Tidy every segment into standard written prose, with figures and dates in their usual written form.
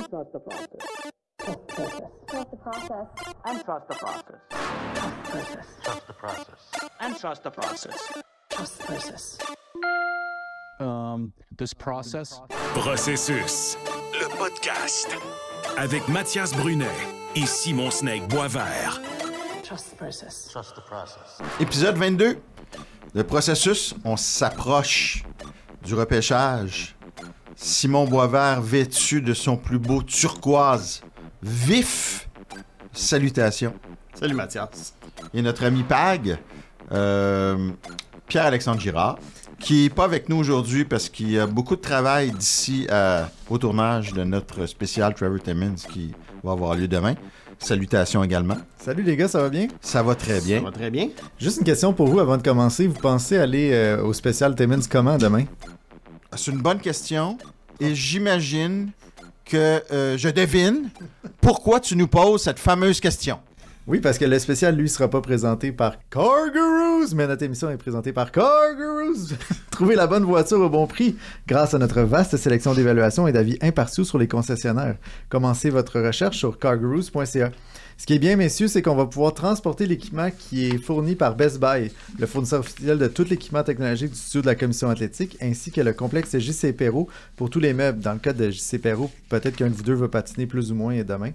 Trust the process. Trust the process. And trust the process. Trust the process. And trust the process. Trust the process. This process. Processus, le podcast. Avec Mathias Brunet et Simon Snake Boisvert. Trust the process. Trust the process. Épisode 22. Le processus, on s'approche du repêchage. Simon Boisvert vêtu de son plus beau turquoise vif. Salutations. Salut Mathias. Et notre ami Pag, Pierre-Alexandre Girard, qui n'est pas avec nous aujourd'hui parce qu'il y a beaucoup de travail d'ici au tournage de notre spécial Trevor Timmins qui va avoir lieu demain. Salutations également. Salut les gars, ça va bien? Ça va très bien. Ça va très bien. Juste une question pour vous avant de commencer. Vous pensez aller au spécial Timmins comment demain? C'est une bonne question et j'imagine que je devine pourquoi tu nous poses cette fameuse question. Oui, parce que le spécial, lui, sera pas présenté par CarGurus, mais notre émission est présentée par CarGurus. Trouvez la bonne voiture au bon prix grâce à notre vaste sélection d'évaluations et d'avis impartiaux sur les concessionnaires. Commencez votre recherche sur cargurus.ca. Ce qui est bien, messieurs, c'est qu'on va pouvoir transporter l'équipement qui est fourni par Best Buy, le fournisseur officiel de tout l'équipement technologique du studio de la Commission athlétique, ainsi que le complexe JC Perrault pour tous les meubles. Dans le cas de JC Perrault, peut-être qu'un de vous deux va patiner plus ou moins demain.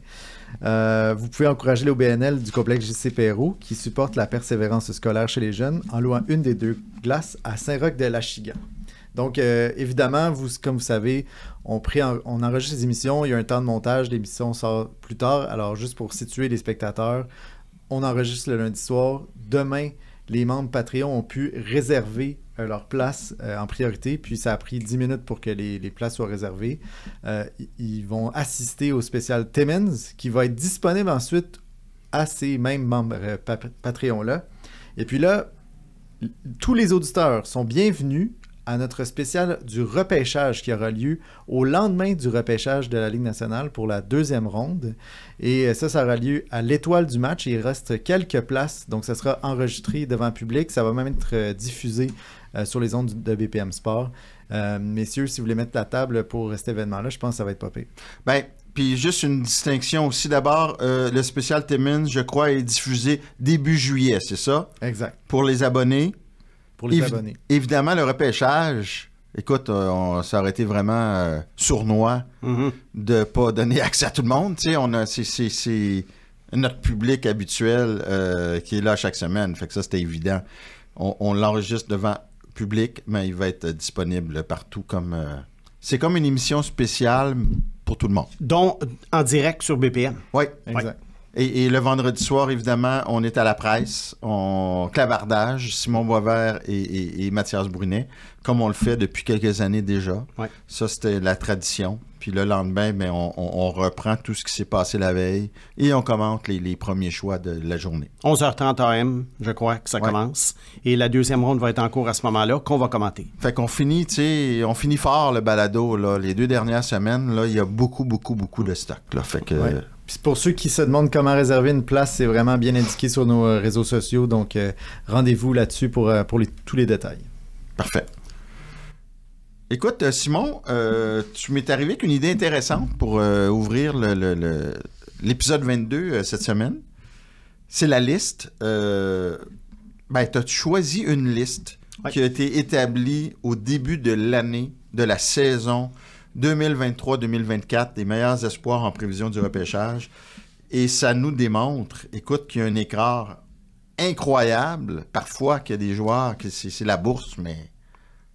Vous pouvez encourager l'OBNL du complexe JC Perrault qui supporte la persévérance scolaire chez les jeunes en louant une des deux glaces à Saint-Roch-de-l'Achigan. Donc, évidemment, comme vous savez, on enregistre les émissions, il y a un temps de montage, l'émission sort plus tard. Alors, juste pour situer les spectateurs, on enregistre le lundi soir. Demain, les membres Patreon ont pu réserver leur place en priorité, puis ça a pris 10 minutes pour que les places soient réservées. Ils vont assister au spécial Timmins, qui va être disponible ensuite à ces mêmes membres Patreon-là. Et puis là, tous les auditeurs sont bienvenus à notre spécial du repêchage qui aura lieu au lendemain du repêchage de la Ligue nationale pour la deuxième ronde. Et ça aura lieu à l'étoile du match. Il reste quelques places, donc ça sera enregistré devant le public. Ça va même être diffusé sur les ondes de BPM Sport. Messieurs, si vous voulez mettre la table pour cet événement-là, je pense que ça va être pas pire. Ben, puis juste une distinction aussi. D'abord, le spécial Timmins, je crois, est diffusé début juillet, c'est ça? Exact. Pour les abonnés. Pour les abonnés. Évidemment, le repêchage, écoute, ça aurait été vraiment sournois de ne pas donner accès à tout le monde. Tu sais, c'est notre public habituel qui est là chaque semaine. Fait que ça, c'était évident. On l'enregistre devant public, mais il va être disponible partout comme... c'est comme une émission spéciale pour tout le monde. Donc, en direct sur BPM. Oui. Exact. Ouais. Et le vendredi soir, évidemment, on est à la presse, on clavardage, Simon Boisvert et Mathias Brunet, comme on le fait depuis quelques années déjà. Ouais. Ça, c'était la tradition. Puis le lendemain, ben, on reprend tout ce qui s'est passé la veille et on commente les premiers choix de la journée. 11h30 AM, je crois que ça commence. Et la deuxième ronde va être en cours à ce moment-là, qu'on va commenter. Fait qu'on finit, tu sais, on finit fort le balado, là. Les 2 dernières semaines, là, il y a beaucoup de stock, là. Fait que... Ouais. Puis pour ceux qui se demandent comment réserver une place, c'est vraiment bien indiqué sur nos réseaux sociaux. Donc, rendez-vous là-dessus pour tous les détails. Parfait. Écoute, Simon, tu m'es arrivé avec une idée intéressante pour ouvrir l'épisode 22 cette semaine. C'est la liste. Tu as choisi une liste qui a été établie au début de l'année, de la saison 2023-2024, des meilleurs espoirs en prévision du repêchage. Et ça nous démontre, écoute, qu'il y a un écart incroyable. Parfois, qu'il y a des joueurs, que c'est la bourse, mais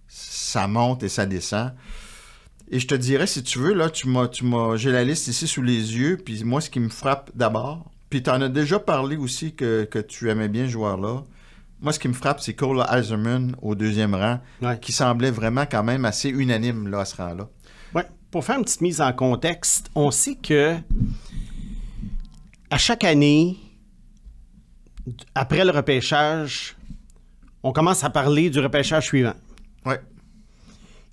ça monte et ça descend. Et je te dirais, si tu veux, là, j'ai la liste ici sous les yeux, puis moi, ce qui me frappe d'abord, puis tu en as déjà parlé aussi que tu aimais bien ce joueur-là. Moi, ce qui me frappe, c'est Cole Eiserman au 2e rang, qui semblait vraiment quand même assez unanime là, à ce rang-là. Oui. Pour faire une petite mise en contexte, on sait que à chaque année, après le repêchage, on commence à parler du repêchage suivant. Oui.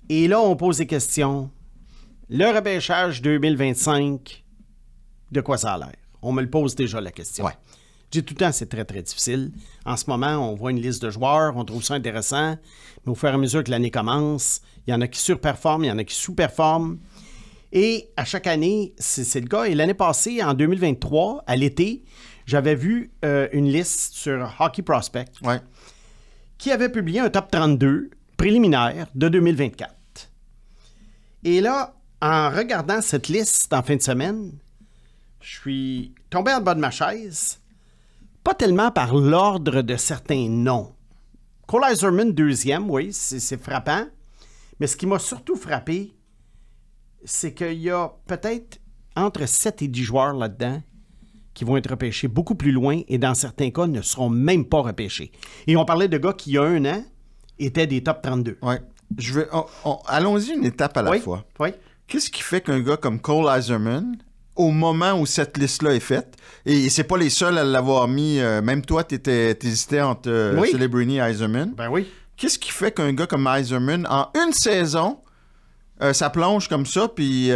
Et là, on pose des questions. Le repêchage 2025, de quoi ça a l'air? On me le pose déjà, la question. Oui. Je dis tout le temps, c'est très, très difficile. En ce moment, on voit une liste de joueurs, on trouve ça intéressant, mais au fur et à mesure que l'année commence, il y en a qui surperforment, il y en a qui sous-performent. Et à chaque année, c'est le cas. Et l'année passée, en 2023, à l'été, j'avais vu une liste sur Hockey Prospect qui avait publié un top 32 préliminaire de 2024. Et là, en regardant cette liste en fin de semaine, je suis tombé en bas de ma chaise, pas tellement par l'ordre de certains noms. Cole Eiserman, deuxième, oui, c'est frappant. Mais ce qui m'a surtout frappé, c'est qu'il y a peut-être entre 7 et 10 joueurs là-dedans qui vont être repêchés beaucoup plus loin et dans certains cas ne seront même pas repêchés. Et on parlait de gars qui, il y a un an, étaient des top 32. Oui. Allons-y une étape à la fois. Oui. Qu'est-ce qui fait qu'un gars comme Cole Eiserman, au moment où cette liste-là est faite, et c'est pas les seuls à l'avoir mis, même toi, t'hésitais entre Celebrini et Eiserman. Ben oui. Qu'est-ce qui fait qu'un gars comme Eiserman, en une saison, ça plonge comme ça, puis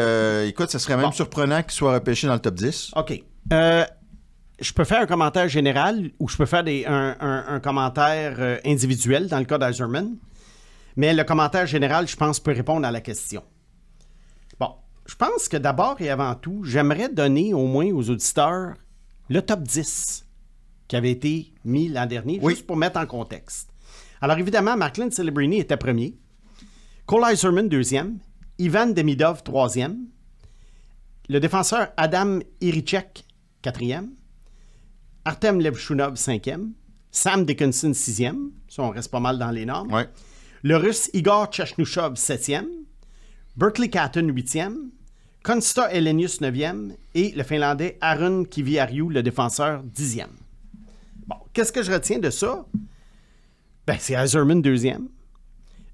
écoute, ça serait même surprenant qu'il soit repêché dans le top 10. OK. Je peux faire un commentaire général ou je peux faire un commentaire individuel dans le cas d'Eiserman. Mais le commentaire général, je pense, peut répondre à la question. Bon, je pense que d'abord et avant tout, j'aimerais donner au moins aux auditeurs le top 10 qui avait été mis l'an dernier, juste pour mettre en contexte. Alors évidemment, Marklin Celebrini était premier, Cole Eiserman deuxième, Ivan Demidov troisième, le défenseur Adam Irichek quatrième, Artem Levchunov cinquième, Sam Dickinson sixième, ça on reste pas mal dans les normes. Ouais. Le Russe Igor Chechnushov, 7e. Berkeley Catton, 8e. Konsta Elenius, 9e. Et le Finlandais Arun Kiviariu, le défenseur, 10e. Bon, qu'est-ce que je retiens de ça? Ben, c'est Eiserman, 2e.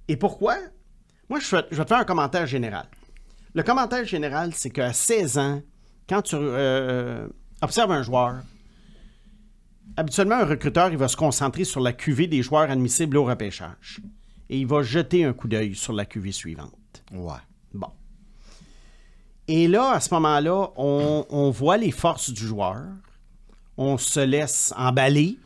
Et pourquoi? Moi, je vais te faire un commentaire général. Le commentaire général, c'est qu'à 16 ans, quand tu observes un joueur, habituellement, un recruteur, il va se concentrer sur la cuvée des joueurs admissibles au repêchage. Et il va jeter un coup d'œil sur la cuvée suivante. Ouais. Bon. Et là, à ce moment-là, on voit les forces du joueur. On se laisse emballer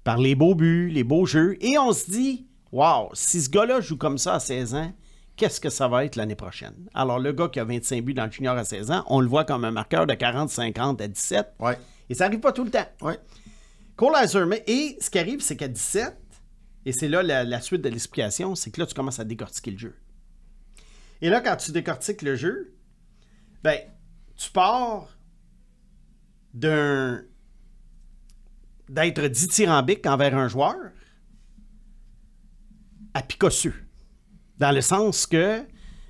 par les beaux buts, les beaux jeux. Et on se dit, wow, si ce gars-là joue comme ça à 16 ans, qu'est-ce que ça va être l'année prochaine? Alors, le gars qui a 25 buts dans le junior à 16 ans, on le voit comme un marqueur de 40-50 à 17. Ouais. Et ça n'arrive pas tout le temps. Ouais. Cole Eiserman, et ce qui arrive, c'est qu'à 17, et c'est là la suite de l'explication, c'est que là, tu commences à décortiquer le jeu. Et là, quand tu décortiques le jeu, ben, tu pars d'être dithyrambique envers un joueur à picosseux. Dans le sens que,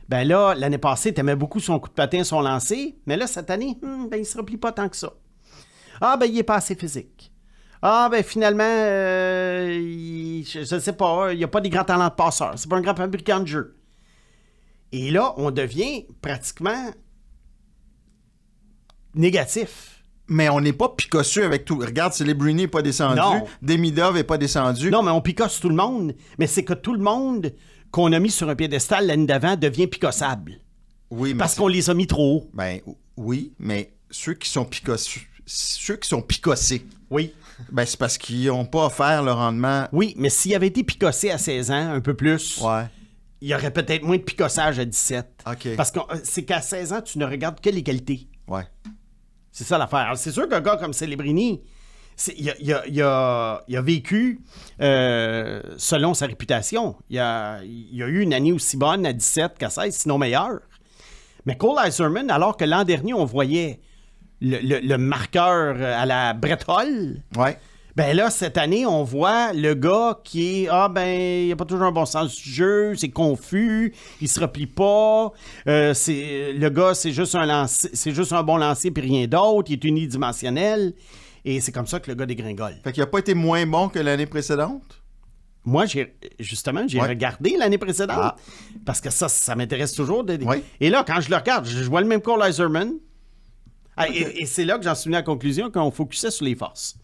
ben là, l'année passée, tu aimais beaucoup son coup de patin, son lancer, mais là, cette année, ben, il ne se replie pas tant que ça. Ah, ben, il n'est pas assez physique. Ah, ben finalement, je ne sais pas, il n'y a pas des grands talents de passeur. C'est pas un grand fabricant de jeu. Et là, on devient pratiquement négatif. Mais on n'est pas picosseux avec tout. Regarde, Celebrini n'est pas descendu. Non. Demidov n'est pas descendu. Non, mais on picosse tout le monde. Mais c'est que tout le monde qu'on a mis sur un piédestal l'année d'avant devient picossable. Oui, mais parce qu'on les a mis trop haut. Ben oui, mais ceux qui sont picossés. Oui. Ben, c'est parce qu'ils n'ont pas offert le rendement. Oui, mais s'il avait été picossé à 16 ans, un peu plus, il y aurait peut-être moins de picossage à 17. OK. Parce que c'est qu'à 16 ans, tu ne regardes que les qualités. Ouais. C'est ça l'affaire. Alors, c'est sûr qu'un gars comme Celebrini, il a vécu selon sa réputation. Il a eu une année aussi bonne à 17 qu'à 16, sinon meilleure. Mais Cole Eiserman, alors que l'an dernier, on voyait le marqueur à la Brett Hull. Ouais. Ben là, cette année, on voit le gars qui est il n'a pas toujours un bon sens du jeu, c'est confus, il se replie pas. Le gars, c'est juste un bon lancier puis rien d'autre, il est unidimensionnel. Et c'est comme ça que le gars dégringole. Fait qu'il n'a pas été moins bon que l'année précédente? Moi, j'ai regardé l'année précédente. Parce que ça m'intéresse toujours. Et là, quand je le regarde, je vois le même Cole Eiserman. Et c'est là que j'en suis venu à la conclusion qu'on focusait sur les forces.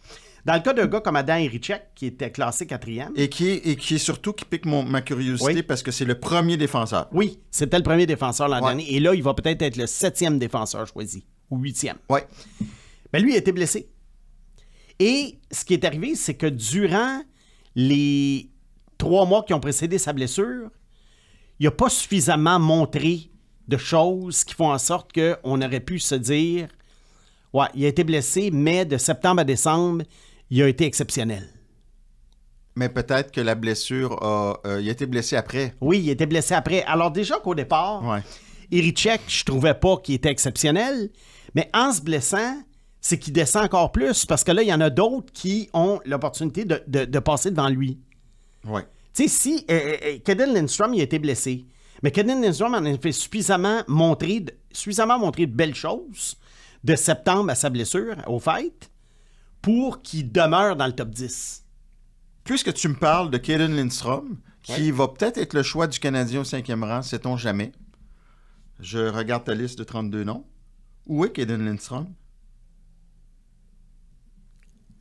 Dans le cas d'un gars comme Adam Irichek, qui était classé 4e. Et qui est surtout qui pique ma curiosité parce que c'est le premier défenseur. Oui, c'était le premier défenseur l'an dernier. Et là, il va peut-être être le 7e défenseur choisi. Ou 8e. Oui. Ben lui, il a été blessé. Et ce qui est arrivé, c'est que durant les 3 mois qui ont précédé sa blessure, il n'a pas suffisamment montré de choses qui font en sorte qu'on aurait pu se dire « Ouais, il a été blessé, mais de septembre à décembre, il a été exceptionnel. » Mais peut-être que la blessure il a été blessé après. Oui, il a été blessé après. Alors déjà qu'au départ, Ouais. Irichek, je trouvais pas qu'il était exceptionnel, mais en se blessant, c'est qu'il descend encore plus parce que là, il y en a d'autres qui ont l'opportunité de passer devant lui. Ouais. Tu sais, si Caden Lindstrom, il a été blessé, mais Caden Lindstrom en a fait suffisamment montré de belles choses de septembre à sa blessure, au fait, pour qu'il demeure dans le top 10. Puisque tu me parles de Caden Lindstrom, qui va peut-être être le choix du Canadien au 5e rang, sait-on jamais. Je regarde ta liste de 32 noms. Où est Caden Lindstrom?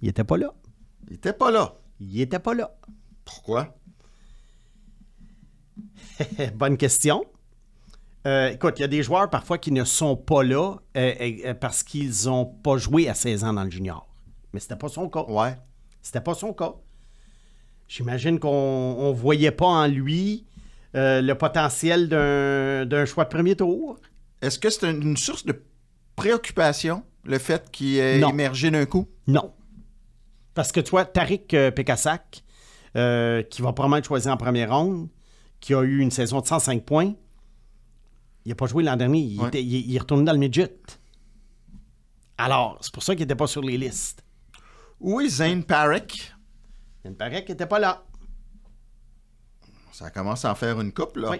Il était pas là. Il était pas là. Il était pas là. Pourquoi? Bonne question. Écoute, il y a des joueurs parfois qui ne sont pas là parce qu'ils n'ont pas joué à 16 ans dans le junior. Mais c'était pas son cas. Ouais. C'était pas son cas. J'imagine qu'on ne voyait pas en lui le potentiel d'un choix de premier tour. Est-ce que c'est une source de préoccupation, le fait qu'il ait Non. émergé d'un coup? Non. Parce que tu vois, Tariq Pekasak, qui va probablement être choisi en première ronde, qui a eu une saison de 105 points, il n'a pas joué l'an dernier. Il est retourné dans le midget. Alors, c'est pour ça qu'il n'était pas sur les listes. Où est Zane Parek? Il me paraît qu'il n'était pas là. Ça commence à en faire une couple, là. Oui.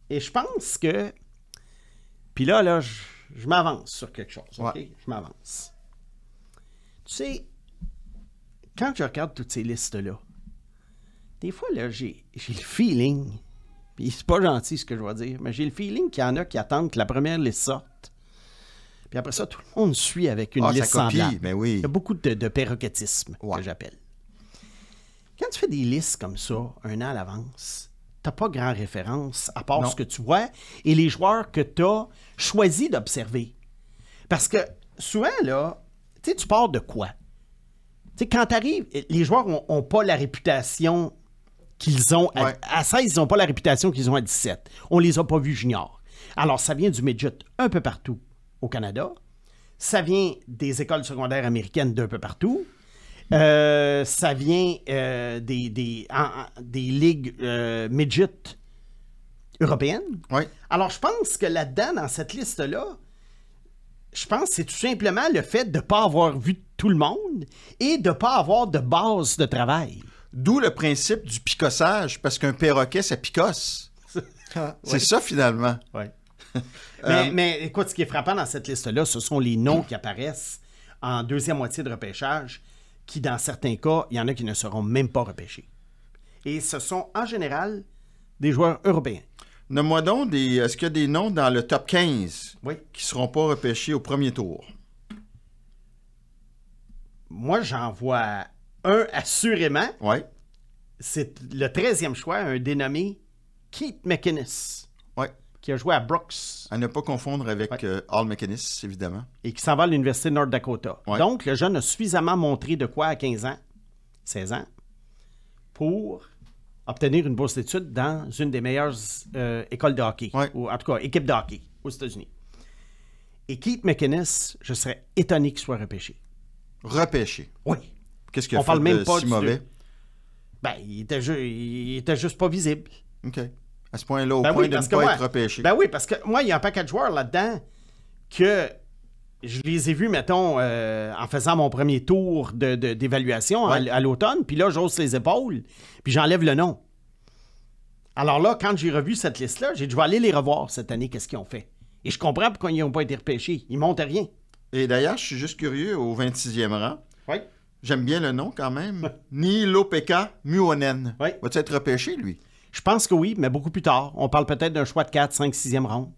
Et je pense que... Puis là, je m'avance sur quelque chose, OK? Ouais. Je m'avance. Tu sais, quand je regarde toutes ces listes-là, des fois, là, j'ai le feeling, puis c'est pas gentil ce que je vais dire, mais j'ai le feeling qu'il y en a qui attendent que la première liste sorte. Puis après ça, tout le monde suit avec une liste ça copie, semblable. ben oui. Il y a beaucoup de perroquetisme, Ouais. que j'appelle. Quand tu fais des listes comme ça, un an à l'avance, t'as pas grand référence à part Non. ce que tu vois et les joueurs que tu as choisi d'observer. Parce que souvent, là, tu sais, tu pars de quoi? Tu sais, quand tu arrives, les joueurs n'ont pas la réputation qu'ils ont. Ouais. À 16, ils n'ont pas la réputation qu'ils ont à 17. On les a pas vus juniors. Alors, ça vient du midget un peu partout au Canada. Ça vient des écoles secondaires américaines d'un peu partout. Ça vient des ligues midget européennes. Oui. Alors, je pense que là-dedans, dans cette liste-là, je pense que c'est tout simplement le fait de ne pas avoir vu tout le monde et de ne pas avoir de base de travail. D'où le principe du picossage, parce qu'un perroquet, ça picosse. C'est ça, finalement. Ouais. mais écoute, ce qui est frappant dans cette liste-là, ce sont les noms qui apparaissent en deuxième moitié de repêchage, qui, dans certains cas, il y en a qui ne seront même pas repêchés. Et ce sont, en général, des joueurs européens. Nomme-moi donc est-ce qu'il y a des noms dans le top 15 Oui. qui ne seront pas repêchés au premier tour? Moi, j'en vois un assurément. Oui. C'est le 13e choix, un dénommé Keith McInnes, Oui. qui a joué à Brooks À ne pas confondre avec Al McInnes, évidemment. et qui s'en va à l'Université de North Dakota. Ouais. Donc, le jeune a suffisamment montré de quoi à 15 ans, 16 ans, pour obtenir une bourse d'études dans une des meilleures écoles de hockey, Ouais. ou en tout cas, équipe de hockey aux États-Unis. Et Keith McInnes, je serais étonné qu'il soit repêché. Repêché. Oui. Qu'est-ce qu'il a On fait parle même de pas si du- mauvais? Ben, il était juste pas visible. OK. À ce point-là, au Ben point oui, de ne parce que pas moi- être repêché. Ben oui, parce que moi, il y a un paquet de joueurs là-dedans que je les ai vus, mettons, en faisant mon premier tour d'évaluation Ouais. à l'automne, puis là, j'hausse les épaules, puis j'enlève le nom. Alors là, quand j'ai revu cette liste-là, j'ai dit, je vais aller les revoir cette année, qu'est-ce qu'ils ont fait. Et je comprends pourquoi ils n'ont pas été repêchés. Ils montent à rien. Et d'ailleurs, je suis juste curieux, au 26e rang, Oui. j'aime bien le nom quand même, Nilopeka Muonen. Oui. Va-t-il être repêché, lui? Je pense que oui, mais beaucoup plus tard. On parle peut-être d'un choix de 4, 5, 6e ronde.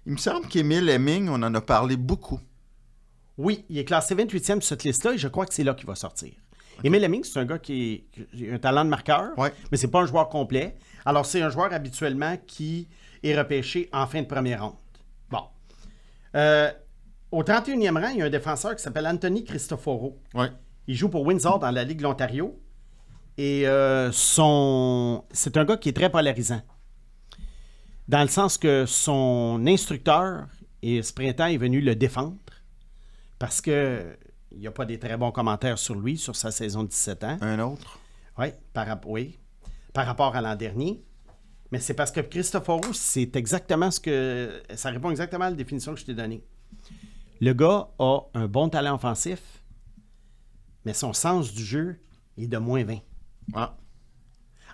Il me semble qu'Émile Hemming, on en a parlé beaucoup. Oui, il est classé 28e sur cette liste-là et je crois que c'est là qu'il va sortir. Emile Hemming, c'est un gars qui a un talent de marqueur, Ouais. mais c'est pas un joueur complet. Alors, c'est un joueur habituellement qui est repêché en fin de première ronde. Bon. Au 31e rang, il y a un défenseur qui s'appelle Anthony Cristoforo, Oui. Il joue pour Windsor dans la Ligue de l'Ontario. Et c'est un gars qui est très polarisant. Dans le sens que son instructeur, et ce printemps, est venu le défendre parce qu'il n'y a pas des très bons commentaires sur lui, sur sa saison de 17 ans. Un autre? Oui, par rapport à l'an dernier. Mais c'est parce que Christoforou, c'est exactement ça répond exactement à la définition que je t'ai donnée. Le gars a un bon talent offensif, mais son sens du jeu est de moins 20. Ah.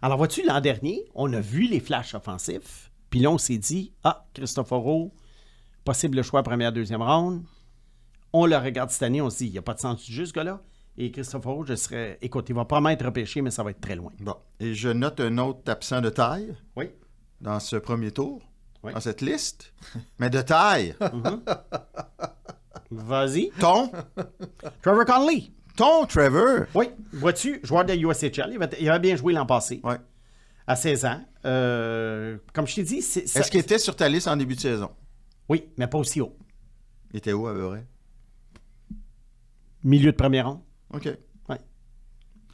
Alors, vois-tu, l'an dernier, on a vu les flashs offensifs, puis là, on s'est dit, Christoforou, possible choix première, deuxième ronde. On le regarde cette année, on se dit, il n'y a pas de sens du jeu, ce gars-là. Et Christoforou, écoute, il va probablement être repêché, mais ça va être très loin. Bon. Et je note un autre absent de taille. Oui. Dans ce premier tour. Oui. Dans cette liste. Mais de taille. Vas-y. Ton Trevor Trevor. Oui. Vois-tu, joueur de USHL, il avait bien joué l'an passé. Oui. À 16 ans. Comme je t'ai dit, Est-ce qu'il était sur ta liste en début de saison? Oui, mais pas aussi haut. Il était où, à peu près? Milieu de première ronde. OK. Oui.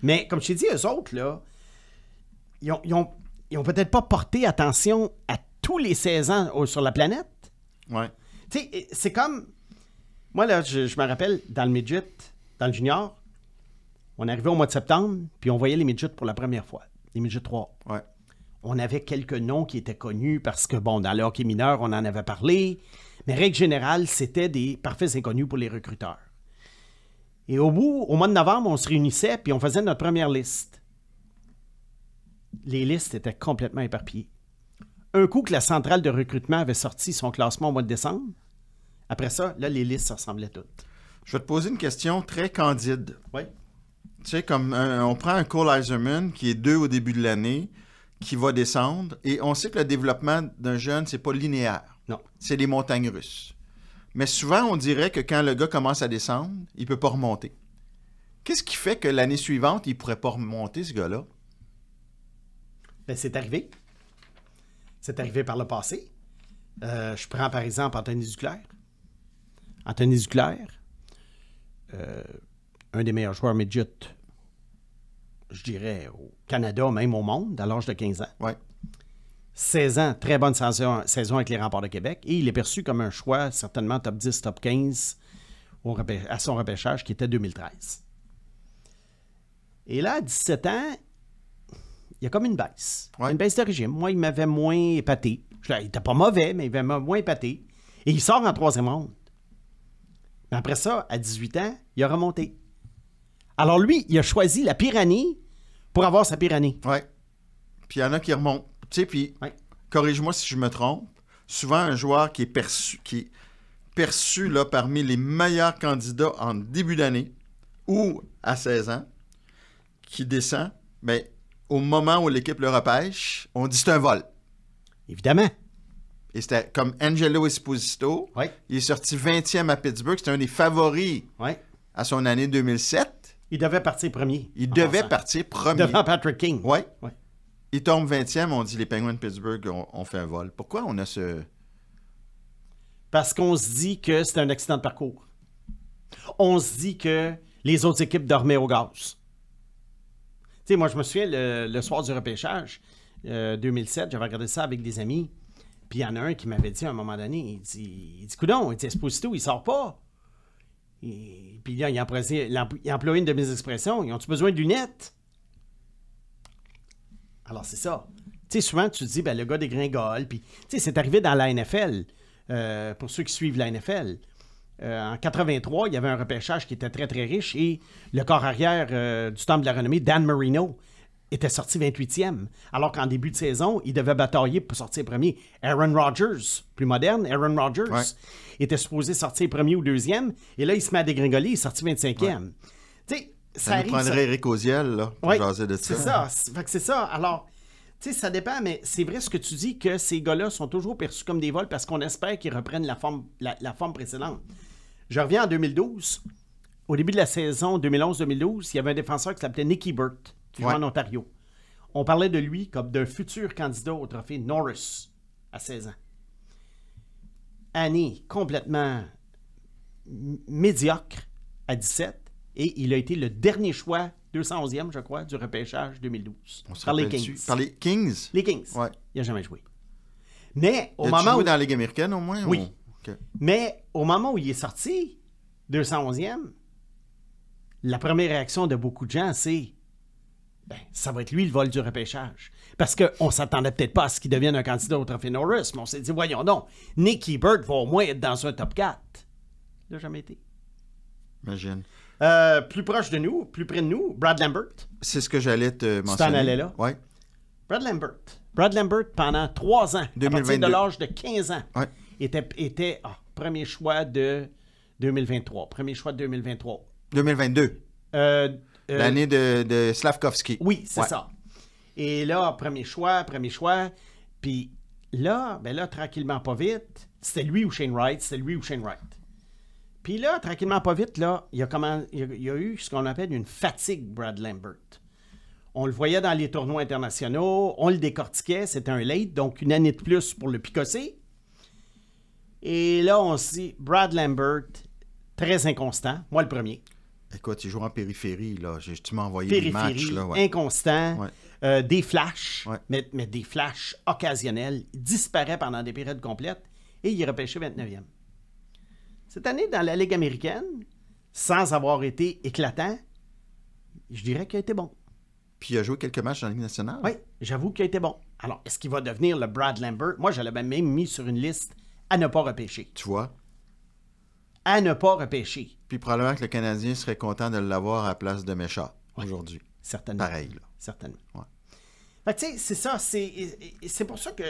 Mais comme je t'ai dit, eux autres, là, ils ont peut-être pas porté attention à tous les 16 ans sur la planète. Oui. Tu sais, c'est comme... Moi, là, je me rappelle, dans le midget, dans le junior, on arrivait au mois de septembre, puis on voyait les midgets pour la première fois. Les midgets 3. Ouais. On avait quelques noms qui étaient connus parce que, bon, dans le hockey mineur, on en avait parlé. Mais règle générale, c'était des parfaits inconnus pour les recruteurs. Et au mois de novembre, on se réunissait puis on faisait notre première liste. Les listes étaient complètement éparpillées. Un coup que la centrale de recrutement avait sorti son classement au mois de décembre, après ça, là, les listes se ressemblaient toutes. Je vais te poser une question très candide. Oui. Tu sais, comme on prend un Cole Eiserman qui est 2 au début de l'année, qui va descendre, et on sait que le développement d'un jeune, c'est pas linéaire. Non. C'est des montagnes russes. Mais souvent, on dirait que quand le gars commence à descendre, il ne peut pas remonter. Qu'est-ce qui fait que l'année suivante, il ne pourrait pas remonter, ce gars-là? Bien, c'est arrivé. C'est arrivé par le passé. Je prends par exemple Anthony Duclair. Anthony Duclair, un des meilleurs joueurs midget, je dirais, au Canada, même au monde, à l'âge de 15 ans. Ouais. 16 ans, très bonne saison avec les Remparts de Québec. Et il est perçu comme un choix, certainement top 10, top 15 à son repêchage, qui était 2013. Et là, à 17 ans, il y a comme une baisse. Ouais. Une baisse de régime. Moi, il m'avait moins épaté. Il n'était pas mauvais, mais il m'avait moins épaté. Et il sort en troisième ronde. Mais après ça, à 18 ans, il a remonté. Alors lui, il a choisi la pire année pour avoir sa pire année. Oui. Puis il y en a qui remontent. Tu sais, puis, corrige-moi si je me trompe, souvent un joueur qui est perçu là, parmi les meilleurs candidats en début d'année ou à 16 ans, qui descend, bien, au moment où l'équipe le repêche, on dit c'est un vol. Évidemment. Et c'était comme Angelo Esposito. Oui. Il est sorti 20e à Pittsburgh. C'était un des favoris à son année 2007. Il devait partir premier. Il devait partir premier. Devant Patrick King. Oui. Ouais. Il tombe 20e. On dit les Penguins de Pittsburgh ont fait un vol. Pourquoi on a ce... Parce qu'on se dit que c'est un accident de parcours. On se dit que les autres équipes dormaient au gaz. Tu sais, moi, je me souviens, le soir du repêchage, 2007, j'avais regardé ça avec des amis. Puis il y en a un qui m'avait dit à un moment donné, il dit coudonc, il dit Esposito, il sort pas. Puis là, il a employé une de mes expressions, ils ont-tu besoin de lunettes? Alors c'est ça. Tu sais, souvent tu te dis, ben le gars dégringole, puis tu sais, c'est arrivé dans la NFL, pour ceux qui suivent la NFL. En 83, il y avait un repêchage qui était très, très riche et le corps arrière du Temple de la Renommée, Dan Marino, était sorti 28e, alors qu'en début de saison, il devait batailler pour sortir premier. Aaron Rodgers, plus moderne, Aaron Rodgers, était supposé sortir premier ou deuxième, et là, il se met à dégringoler, il est sorti 25e. Ouais. Tu sais, ça nous prendrait Éric Oziel, là, pour jaser de ça. C'est ça. Alors, tu sais, ça dépend, mais c'est vrai ce que tu dis, que ces gars-là sont toujours perçus comme des vols parce qu'on espère qu'ils reprennent la forme précédente. Je reviens en 2012. Au début de la saison 2011-2012, il y avait un défenseur qui s'appelait Nicky Burt, qui jouait en Ontario. On parlait de lui comme d'un futur candidat au trophée Norris à 16 ans. Année complètement médiocre à 17. Et il a été le dernier choix, 211e, je crois, du repêchage 2012. On se Par les rappelle Kings. dessus. Par les Kings? Les Kings. Ouais. Il n'a jamais joué. Mais au As-tu moment joué où... dans la Ligue américaine, au moins? Oui. OK. Mais au moment où il est sorti, 211e, la première réaction de beaucoup de gens, c'est ça va être lui le vol du repêchage. Parce qu'on ne s'attendait peut-être pas à ce qu'il devienne un candidat au Trophée Norris, mais on s'est dit, voyons donc, Nick Ebert va au moins être dans un top 4. Il n'a jamais été. Imagine. Plus proche de nous, plus près de nous, Brad Lambert. C'est ce que j'allais te mentionner. t'en allais là? Oui. Brad Lambert, pendant 3 ans, à 2022. partir de l'âge de 15 ans, Ouais. était premier choix de 2023. Premier choix de 2023. 2022. L'année de Slavkovski. Oui, c'est Ouais. ça. Et là, premier choix. Puis là, tranquillement, pas vite, c'était lui ou Shane Wright. Puis là, tranquillement, pas vite, là, il y a eu ce qu'on appelle une fatigue, Brad Lambert. On le voyait dans les tournois internationaux, on le décortiquait, c'était un late, donc une année de plus pour le picosser. Et là, on se dit, Brad Lambert, très inconstant, moi le premier. Écoute, il joue en périphérie, là. Tu m'as envoyé des matchs, Périphérie, là. Ouais. inconstant, Ouais. des flashs, Ouais. mais des flashs occasionnels. Il disparaît pendant des périodes complètes et il est repêché 29e. Cette année, dans la Ligue américaine, sans avoir été éclatant, je dirais qu'il a été bon. Puis il a joué quelques matchs dans la Ligue nationale. Oui, j'avoue qu'il a été bon. Alors, est-ce qu'il va devenir le Brad Lambert? Moi, je l'avais même mis sur une liste à ne pas repêcher. Tu vois? À ne pas repêcher. Puis probablement que le Canadien serait content de l'avoir à la place de Méchard aujourd'hui. Certainement. Pareil, là. Certainement. Ouais. Fait que, tu sais, c'est ça. C'est pour ça qu'à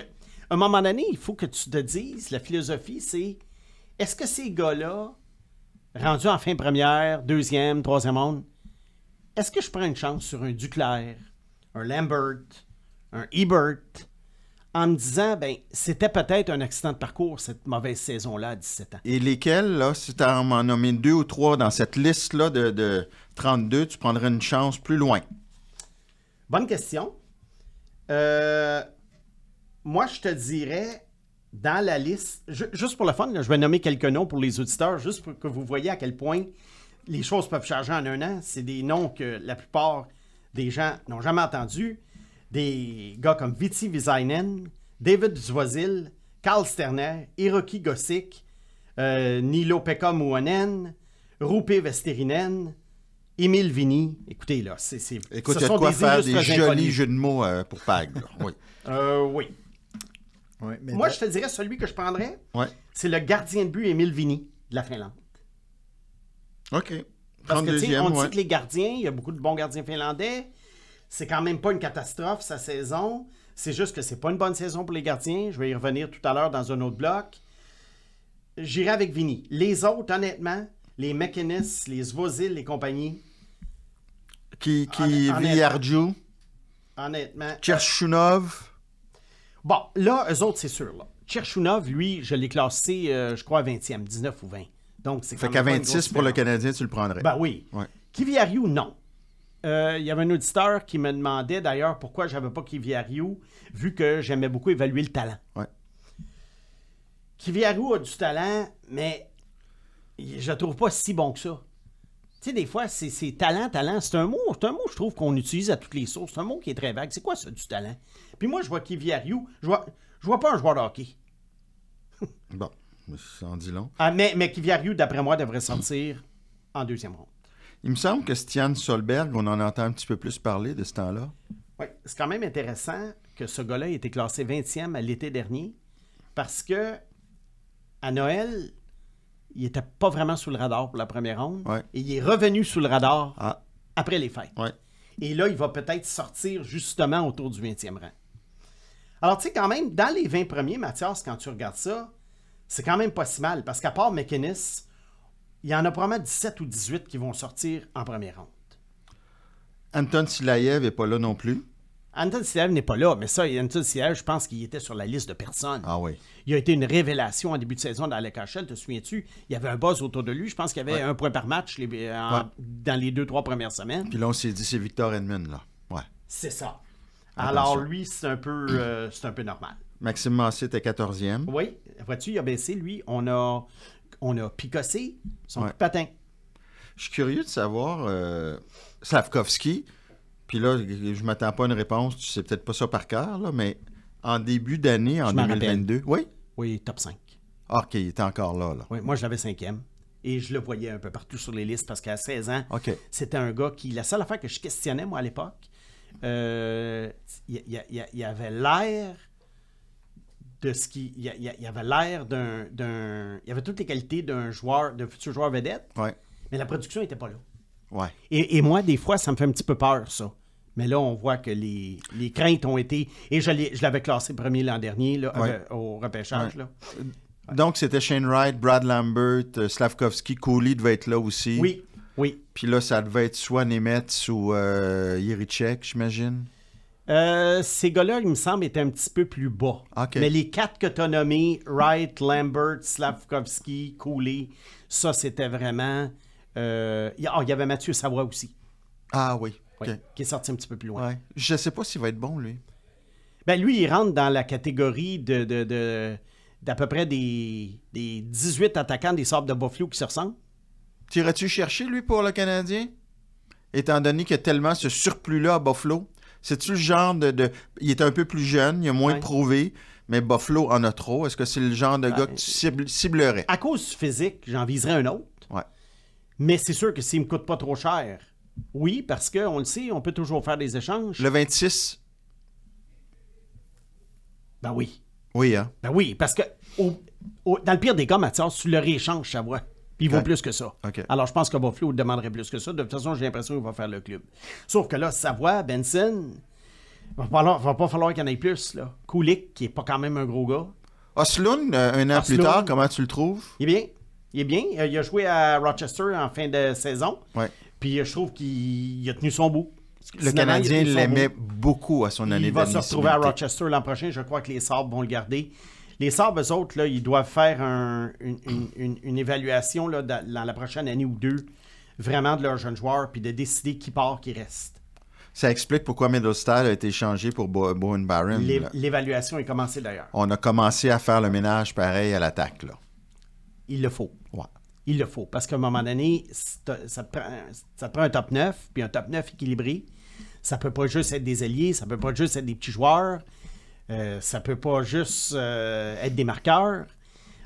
un moment donné, il faut que tu te dises, la philosophie, c'est est-ce que ces gars-là, rendus en fin première, deuxième, troisième ronde, est-ce que je prends une chance sur un Duclair, un Lambert, un Ebert, en me disant, c'était peut-être un accident de parcours, cette mauvaise saison-là à 17 ans. Et lesquels, là, si tu en m'en nommer 2 ou 3 dans cette liste-là de 32, tu prendrais une chance plus loin? Bonne question. Moi, je te dirais, dans la liste, juste pour le fun, là, je vais nommer quelques noms pour les auditeurs, juste pour que vous voyez à quel point les choses peuvent changer en un an. C'est des noms que la plupart des gens n'ont jamais entendus. Des gars comme Viti Visainen, David Zwozil, Carl Sterner, Hiroki Gossik, Nilo-Pekka Muonen, Roope Vesterinen, Émile Vigny. Écoutez, là, Écoute, ce il y a sont de quoi faire des illustres jolis inconnus. jeux de mots pour Pag. Là. Oui. Oui. Ouais, mais Moi, je te dirais, celui que je prendrais, Ouais. c'est le gardien de but Émile Vigny de la Finlande. OK. Parce que, tu sais, 32e, on ouais. dit que les gardiens, il y a beaucoup de bons gardiens finlandais. C'est quand même pas une catastrophe, sa saison. C'est juste que c'est pas une bonne saison pour les gardiens. Je vais y revenir tout à l'heure dans un autre bloc. J'irai avec Vigny. Les autres, honnêtement, les McInnes, les Svozil, les compagnies, Qui Honnêtement. vit Arju, honnêtement... Tcherchunov. Bon, là, eux autres, c'est sûr. Là. Tcherchunov, lui, je l'ai classé, je crois, à 20e, 19 ou 20. Donc, c'est Fait quand qu'à même pas une 26 grosse pour le différence. Canadien, tu le prendrais. Ben oui. Ouais. Kiviariu, non. Il y avait un auditeur qui me demandait d'ailleurs pourquoi j'avais pas Kiviariu, vu que j'aimais beaucoup évaluer le talent. Ouais. Kiviariu a du talent, mais je le trouve pas si bon que ça. Tu sais, des fois, c'est talent, c'est un mot, je trouve, qu'on utilise à toutes les sources. C'est un mot qui est très vague. C'est quoi ça, du talent? Puis moi, je vois Kiviariu, je vois pas un joueur de hockey. Bon, ça en dit long. Ah, mais Kiviariu, d'après moi, devrait sortir en deuxième ronde. Il me semble que Stian Solberg, on en entend un petit peu plus parler de ce temps-là. Oui, c'est quand même intéressant que ce gars-là ait été classé 20e à l'été dernier parce que à Noël, il n'était pas vraiment sous le radar pour la première ronde. Ouais. Et il est revenu sous le radar après les fêtes. Ouais. Et là, il va peut-être sortir justement autour du 20e rang. Alors, tu sais, quand même, dans les 20 premiers, Mathias, quand tu regardes ça, c'est quand même pas si mal parce qu'à part McInnes, il y en a probablement 17 ou 18 qui vont sortir en première ronde. Anton Silayev n'est pas là non plus. Anton Silayev n'est pas là, mais ça, Anton Silayev, je pense qu'il était sur la liste de personnes. Ah oui. Il a été une révélation en début de saison dans la KHL, te souviens-tu? Il y avait un buzz autour de lui. Je pense qu'il y avait 1 point par match dans les 2-3 premières semaines. Puis là, on s'est dit, c'est Victor Edmund, là. Ouais. C'est ça. Attention. Alors lui, c'est un peu normal. Maxime Massé était 14e. Oui, vois-tu, il a baissé, lui. On a picossé son coup de patin. Je suis curieux de savoir, Slavkovski, puis là, je m'attends pas à une réponse, tu sais peut-être pas ça par cœur, là, mais en début d'année, en Je m'en 2022, oui? Oui, top 5. Ah, OK, il était encore là. Oui, moi, je l'avais 5e. Et je le voyais un peu partout sur les listes parce qu'à 16 ans, OK. c'était un gars qui... La seule affaire que je questionnais, moi, à l'époque, il avait l'air de ce qui... Il avait l'air d'un... Il avait toutes les qualités d'un futur joueur vedette, Ouais. mais la production n'était pas là. Ouais. Et moi, des fois, ça me fait un petit peu peur, ça. Mais là, on voit que les craintes ont été... Et je l'avais classé premier l'an dernier, là, Ouais. au repêchage, Ouais. là. Donc, c'était Shane Wright, Brad Lambert, Slavkovski, Cooley devait être là aussi. Oui, oui. Puis là, ça devait être soit Nemetz ou Jirichek, j'imagine. Ces gars-là, il me semble, étaient un petit peu plus bas. OK. Mais les 4 que tu as nommés, Wright, Lambert, Slavkovski, Cooley, ça, c'était vraiment... il y avait Mathieu Savoie aussi, Ah oui, OK. qui est sorti un petit peu plus loin. Ouais. Je sais pas s'il va être bon, lui. Ben, lui, il rentre dans la catégorie d'à peu près des 18 attaquants des Sabres de Buffalo qui se ressemblent. T'irais-tu chercher, lui, pour le Canadien? Étant donné qu'il y a tellement ce surplus-là à Buffalo. C'est-tu le genre de... Il est un peu plus jeune, il a moins Ouais. prouvé, mais Buffalo en a trop. Est-ce que c'est le genre de gars que tu ciblerais? À cause du physique, j'en viserais un autre. Ouais. Mais c'est sûr que s'il me coûte pas trop cher, oui, parce qu'on le sait, on peut toujours faire des échanges. Le 26? Ben oui. Oui, hein? Ben oui, parce que dans le pire des cas, Mathias, tu le rééchanges, ça va. Puis il vaut OK. plus que ça. OK. Alors, je pense que Buffalo demanderait plus que ça. De toute façon, j'ai l'impression qu'il va faire le club. Sauf que là, Savoie, Benson, va pas falloir qu'il y en ait plus. Là. Kulik, qui est pas quand même un gros gars. Oslund, un an plus Oslund. tard, comment tu le trouves? Il est bien. Il est bien. Il a joué à Rochester en fin de saison. Ouais. Puis je trouve qu'il a tenu son bout. Le Finalement, Canadien il a tenu son l'aimait bout. beaucoup à son année Il va se retrouver à d'admissibilité. Rochester l'an prochain. Je crois que les Sabres vont le garder. Les Sabres, eux autres, là, ils doivent faire une évaluation là, dans la prochaine année ou deux, vraiment de leurs jeunes joueurs, puis de décider qui part, qui reste. Ça explique pourquoi Middlestad a été changé pour Bowen Barron. là. L'évaluation est commencée d'ailleurs. On a commencé à faire le ménage pareil à l'attaque. Là. Il le faut. Ouais. Il le faut. Parce qu'à un moment donné, ça te prend un top 9, puis un top 9 équilibré. Ça peut pas juste être des alliés, ça peut pas juste être des petits joueurs. Ça peut pas juste être des marqueurs.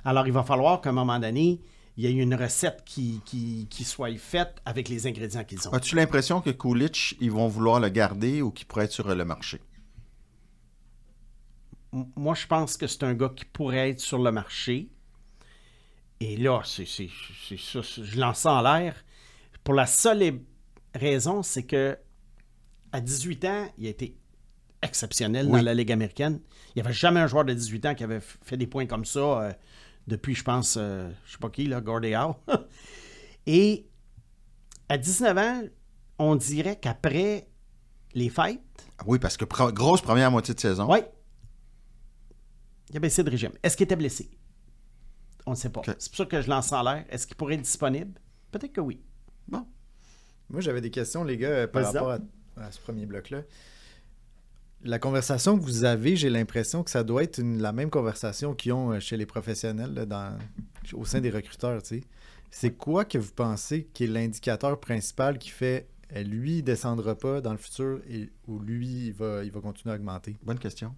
Alors, il va falloir qu'à un moment donné, il y ait une recette qui soit faite avec les ingrédients qu'ils ont. As-tu l'impression que Kulich, ils vont vouloir le garder ou qu'il pourrait être sur le marché? Moi, je pense que c'est un gars qui pourrait être sur le marché. Et là, c'est ça, je lance ça en l'air. Pour la seule raison, c'est que à 18 ans, il a été exceptionnel dans la Ligue américaine. Il n'y avait jamais un joueur de 18 ans qui avait fait des points comme ça depuis, je pense, je ne sais pas qui, là, Gordie Howe. Et à 19 ans, on dirait qu'après les fêtes... Oui, parce que grosse première moitié de saison. Oui. Il a baissé de régime. Est-ce qu'il était blessé? On ne sait pas. Okay. C'est pour ça que je lance en l'air. Est-ce qu'il pourrait être disponible? Peut-être que oui. Bon. Moi, j'avais des questions, les gars, par Vas-y rapport à ce premier bloc-là. La conversation que vous avez, j'ai l'impression que ça doit être la même conversation qu'ils ont chez les professionnels, là, au sein des recruteurs. Tu sais. C'est quoi que vous pensez qui est l'indicateur principal qui fait lui, il ne descendra pas dans le futur ou lui, il va continuer à augmenter? Bonne question.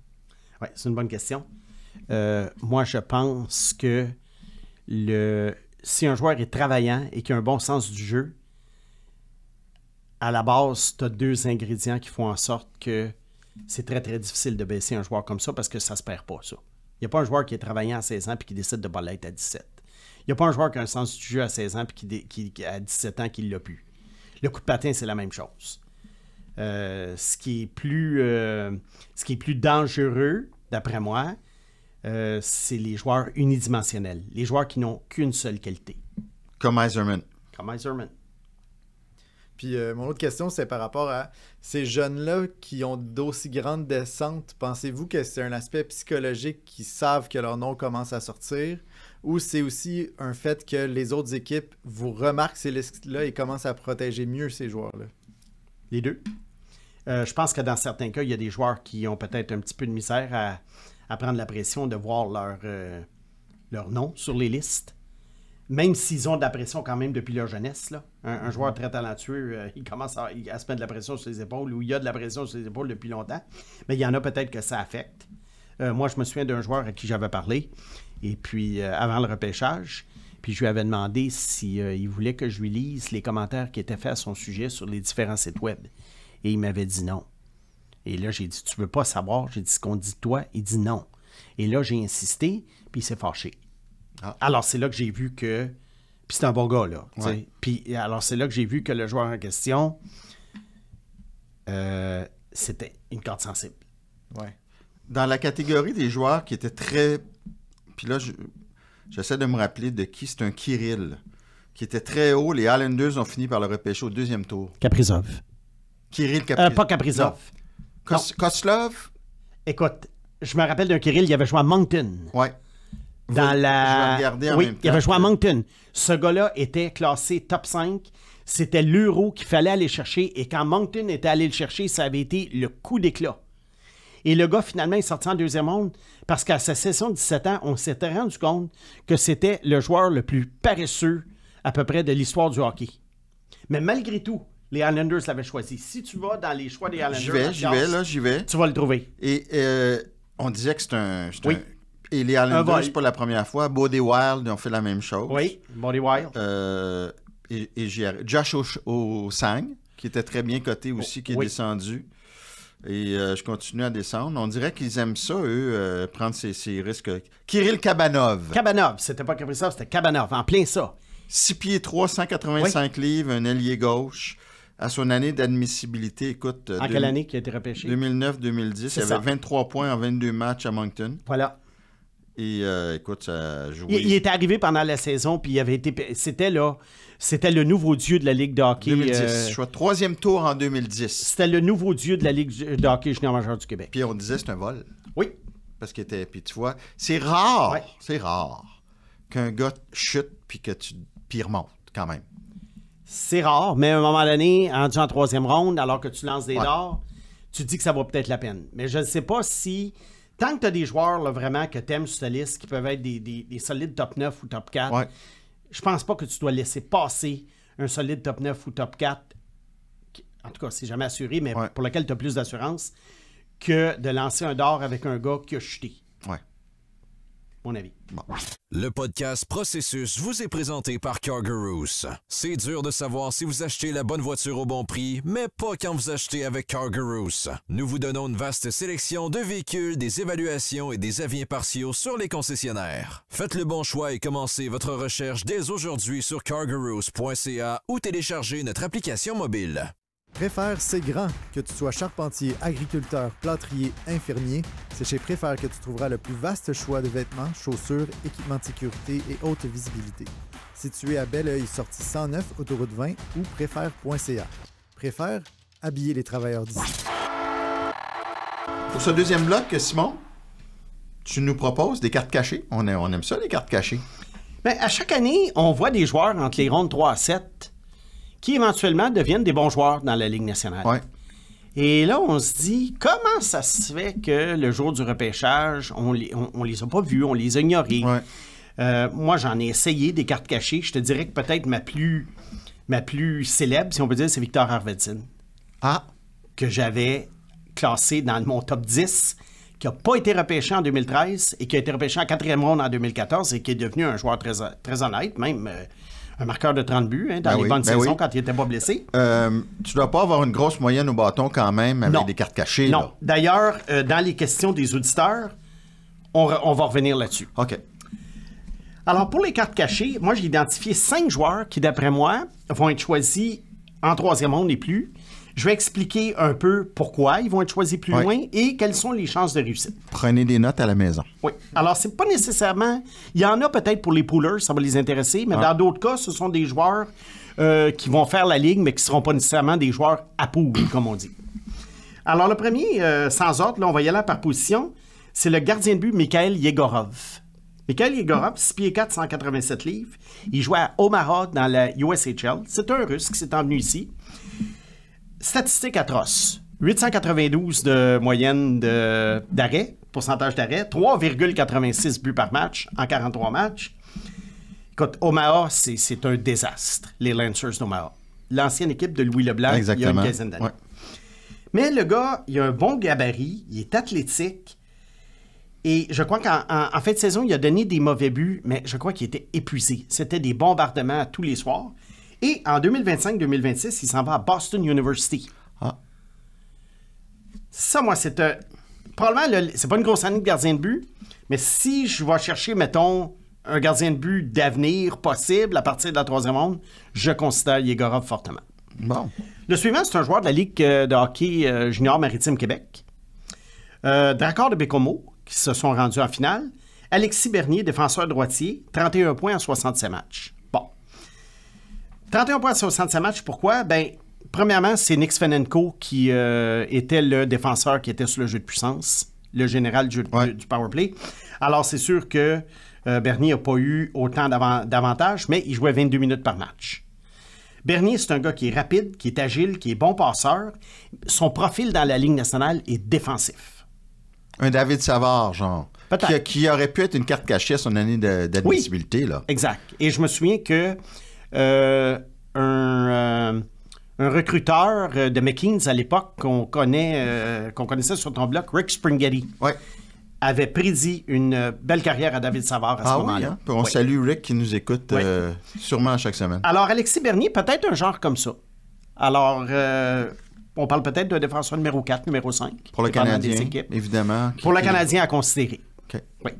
Oui, c'est une bonne question. Moi, je pense que si un joueur est travaillant et qu'il a un bon sens du jeu, à la base, tu as 2 ingrédients qui font en sorte que c'est très, très difficile de baisser un joueur comme ça parce que ça se perd pas, ça. Il n'y a pas un joueur qui est travaillant à 16 ans et qui décide de ne pas l'être à 17. Il n'y a pas un joueur qui a un sens du jeu à 16 ans et qui à 17 ans qui ne l'a plus. Le coup de patin, c'est la même chose. Ce qui est plus dangereux, d'après moi, c'est les joueurs unidimensionnels. Les joueurs qui n'ont qu'une seule qualité. Comme Iserman. Comme Iserman. Puis mon autre question, c'est par rapport à ces jeunes-là qui ont d'aussi grandes descentes. Pensez-vous que c'est un aspect psychologique qui savent que leur nom commence à sortir? Ou c'est aussi un fait que les autres équipes vous remarquent ces listes-là et commencent à protéger mieux ces joueurs-là? Les deux. Je pense que dans certains cas, il y a des joueurs qui ont peut-être un petit peu de misère à prendre la pression de voir leur nom sur les listes. Même s'ils ont de la pression quand même depuis leur jeunesse, là. Un joueur très talentueux, il commence à se mettre de la pression sur les épaules, ou il y a de la pression sur les épaules depuis longtemps. Mais il y en a peut-être que ça affecte. Moi, je me souviens d'un joueur à qui j'avais parlé, et puis avant le repêchage, puis je lui avais demandé s'il voulait que je lui lise les commentaires qui étaient faits à son sujet sur les différents sites web. Et il m'avait dit non. Et là, j'ai dit, tu veux pas savoir? J'ai dit, ce qu'on dit de toi? Il dit non. Et là, j'ai insisté, puis il s'est fâché. Ah. Alors, c'est là que j'ai vu que... Puis c'est un bon gars, là. Ouais. Puis alors, c'est là que j'ai vu que le joueur en question, c'était une corde sensible. Ouais. Dans la catégorie des joueurs qui étaient très... Puis là, j'essaie de me rappeler de qui. C'est un Kirill, qui était très haut. Les Islanders ont fini par le repêcher au 2e tour. Kaprizov. Kirill Kaprizov. Pas Kaprizov. Koslov? Écoute, je me rappelle d'un Kirill, il avait joué à Moncton. Oui. Dans la... Je vais regarder en même temps. Il avait joué à Moncton. Ce gars-là était classé top 5. C'était l'euro qu'il fallait aller chercher. Et quand Moncton était allé le chercher, ça avait été le coup d'éclat. Et le gars, finalement, est sorti en 2e ronde parce qu'à sa session de 17 ans, on s'était rendu compte que c'était le joueur le plus paresseux à peu près de l'histoire du hockey. Mais malgré tout, les Islanders l'avaient choisi. Si tu vas dans les choix des Islanders... J'y vais. Tu vas le trouver. Et on disait que c'est un... Et les Islanders, c'est pas la première fois. Body Wild ont fait la même chose. Oui, Body Wild. Et Josh Osang, qui était très bien coté aussi, qui est descendu. Et je continue à descendre. On dirait qu'ils aiment ça, eux, prendre ces risques. Kirill Kabanov. Kabanov, c'était pas Kaprizov, c'était Kabanov, en plein ça. 6 pieds 3, 185 livres, un ailier gauche. À son année d'admissibilité, écoute... En quelle année qui a été repêché? 2009-2010. Il avait 23 points en 22 matchs à Moncton. Voilà. Et écoute, ça a joué. Il était arrivé pendant la saison, puis il avait été... C'était le nouveau dieu de la Ligue de hockey. 2010. Choix 3e tour en 2010. C'était le nouveau dieu de la Ligue de hockey junior majeur du Québec. Puis on disait c'est un vol. Oui. Parce qu'il était... Puis tu vois, c'est rare. Ouais. C'est rare qu'un gars chute puis il remonte quand même. C'est rare, mais à un moment donné, rendu en 3e ronde, alors que tu lances des dards, tu te dis que ça vaut peut-être la peine. Mais je ne sais pas si... Tant que tu as des joueurs là, vraiment que tu aimes sur ta liste, qui peuvent être des solides top 9 ou top 4, je pense pas que tu dois laisser passer un solide top 9 ou top 4, en tout cas, c'est jamais assuré, mais pour lequel tu as plus d'assurance, que de lancer un dard avec un gars qui a chuté. Ouais. Mon avis. Bon. Le podcast Processus vous est présenté par CarGurus. C'est dur de savoir si vous achetez la bonne voiture au bon prix, mais pas quand vous achetez avec CarGurus. Nous vous donnons une vaste sélection de véhicules, des évaluations et des avis impartiaux sur les concessionnaires. Faites le bon choix et commencez votre recherche dès aujourd'hui sur cargurus.ca ou téléchargez notre application mobile. Préfère, c'est grand. Que tu sois charpentier, agriculteur, plâtrier, infirmier, c'est chez Préfère que tu trouveras le plus vaste choix de vêtements, chaussures, équipements de sécurité et haute visibilité. Situé à Belleuil, sortie 109, autoroute 20 ou préfère.ca. Préfère, habiller les travailleurs d'ici. Pour ce deuxième bloc, Simon, tu nous proposes des cartes cachées. On aime ça, les cartes cachées. Bien, à chaque année, on voit des joueurs entre les rondes 3 à 7 qui éventuellement deviennent des bons joueurs dans la Ligue nationale. Ouais. Et là, on se dit, comment ça se fait que le jour du repêchage, on les a pas vus, on les a ignorés? Ouais. Moi, j'en ai essayé des cartes cachées. Je te dirais que peut-être ma plus célèbre, si on peut dire, c'est Victor Arvidsson. Ah! Que j'avais classé dans mon top 10, qui n'a pas été repêché en 2013 et qui a été repêché en 4e ronde en 2014 et qui est devenu un joueur très, très honnête, même... un marqueur de 30 buts dans les bonnes saisons quand il n'était pas blessé. Tu ne dois pas avoir une grosse moyenne au bâton quand même avec des cartes cachées. Non. Là. D'ailleurs, dans les questions des auditeurs, on va revenir là-dessus. OK. Alors, pour les cartes cachées, moi, j'ai identifié 5 joueurs qui, d'après moi, vont être choisis en 3e ronde et plus. Je vais expliquer un peu pourquoi ils vont être choisis plus loin et quelles sont les chances de réussite. Prenez des notes à la maison. Oui. Alors, c'est pas nécessairement... Il y en a peut-être pour les poolers, ça va les intéresser, mais dans d'autres cas, ce sont des joueurs qui vont faire la ligue, mais qui ne seront pas nécessairement des joueurs à pool, comme on dit. Alors, le premier, sans ordre, là, on va y aller par position, c'est le gardien de but Mikhail Yegorov. Mikhail Yegorov, 6 pieds 4, 187 livres. Il jouait à Omaha dans la USHL. C'est un Russe qui s'est emmené ici. Statistique atroce. 892 de moyenne d'arrêt, pourcentage d'arrêt, 3,86 buts par match en 43 matchs. Écoute, Omaha, c'est un désastre, les Lancers d'Omaha. L'ancienne équipe de Louis Leblanc, il y a une quinzaine d'années. Ouais. Mais le gars, il a un bon gabarit, il est athlétique. Et je crois qu'en fin de saison, il a donné des mauvais buts, mais je crois qu'il était épuisé. C'était des bombardements tous les soirs. Et en 2025-2026, il s'en va à Boston University. Ah. Ça, moi, c'est probablement, c'est pas une grosse année de gardien de but, mais si je vais chercher, mettons, un gardien de but d'avenir possible à partir de la troisième ronde, je considère Yegorov fortement. Bon. Le suivant, c'est un joueur de la Ligue de hockey junior maritime Québec. Dracard de Bécomo, qui se sont rendus en finale. Alexis Bernier, défenseur droitier, 31 points en 67 matchs. Bon. 31 points en 67 matchs, pourquoi? Bien, premièrement, c'est Nick Svenenko qui était le défenseur qui était sur le jeu de puissance, le général du powerplay. Alors, c'est sûr que Bernier n'a pas eu autant d'avantages, mais il jouait 22 minutes par match. Bernier, c'est un gars qui est rapide, qui est agile, qui est bon passeur. Son profil dans la Ligue nationale est défensif. Un David Savard, genre. Peut-être. Qui aurait pu être une carte cachée à son année d'admissibilité, là. Exact. Et je me souviens que un recruteur de McKeans à l'époque qu'on connaissait sur ton blog, Rick Springhetti, avait prédit une belle carrière à David Savard à ce moment-là. Oui, hein? Puis on salue Rick qui nous écoute sûrement chaque semaine. Alors, Alexis Bernier, peut-être un genre comme ça. Alors, on parle peut-être d'un défenseur numéro 4, numéro 5. Pour le Canadien, évidemment. Pour le Canadien à considérer. Okay. Oui.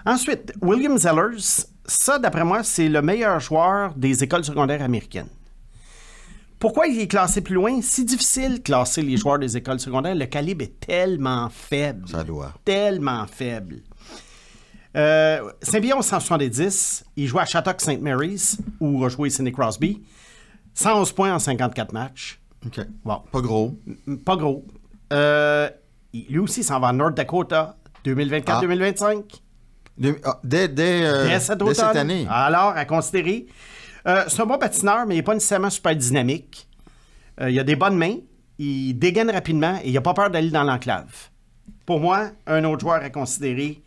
Ensuite, William Zellers, ça, d'après moi, c'est le meilleur joueur des écoles secondaires américaines. Pourquoi il est classé plus loin? C'est difficile de classer les joueurs des écoles secondaires. Le calibre est tellement faible. Ça doit. Tellement faible. Saint-Pierre 170, il joue à Shattuck St. Mary's, où a joué Sidney Crosby. 111 points en 54 matchs. OK. Bon. Pas gros. Pas gros. Lui aussi s'en va à North Dakota 2024-2025. Dès cette année. Alors, à considérer. C'est un bon patineur, mais il n'est pas nécessairement super dynamique. Il a des bonnes mains, il dégaine rapidement et il n'a pas peur d'aller dans l'enclave. Pour moi, un autre joueur à considérer,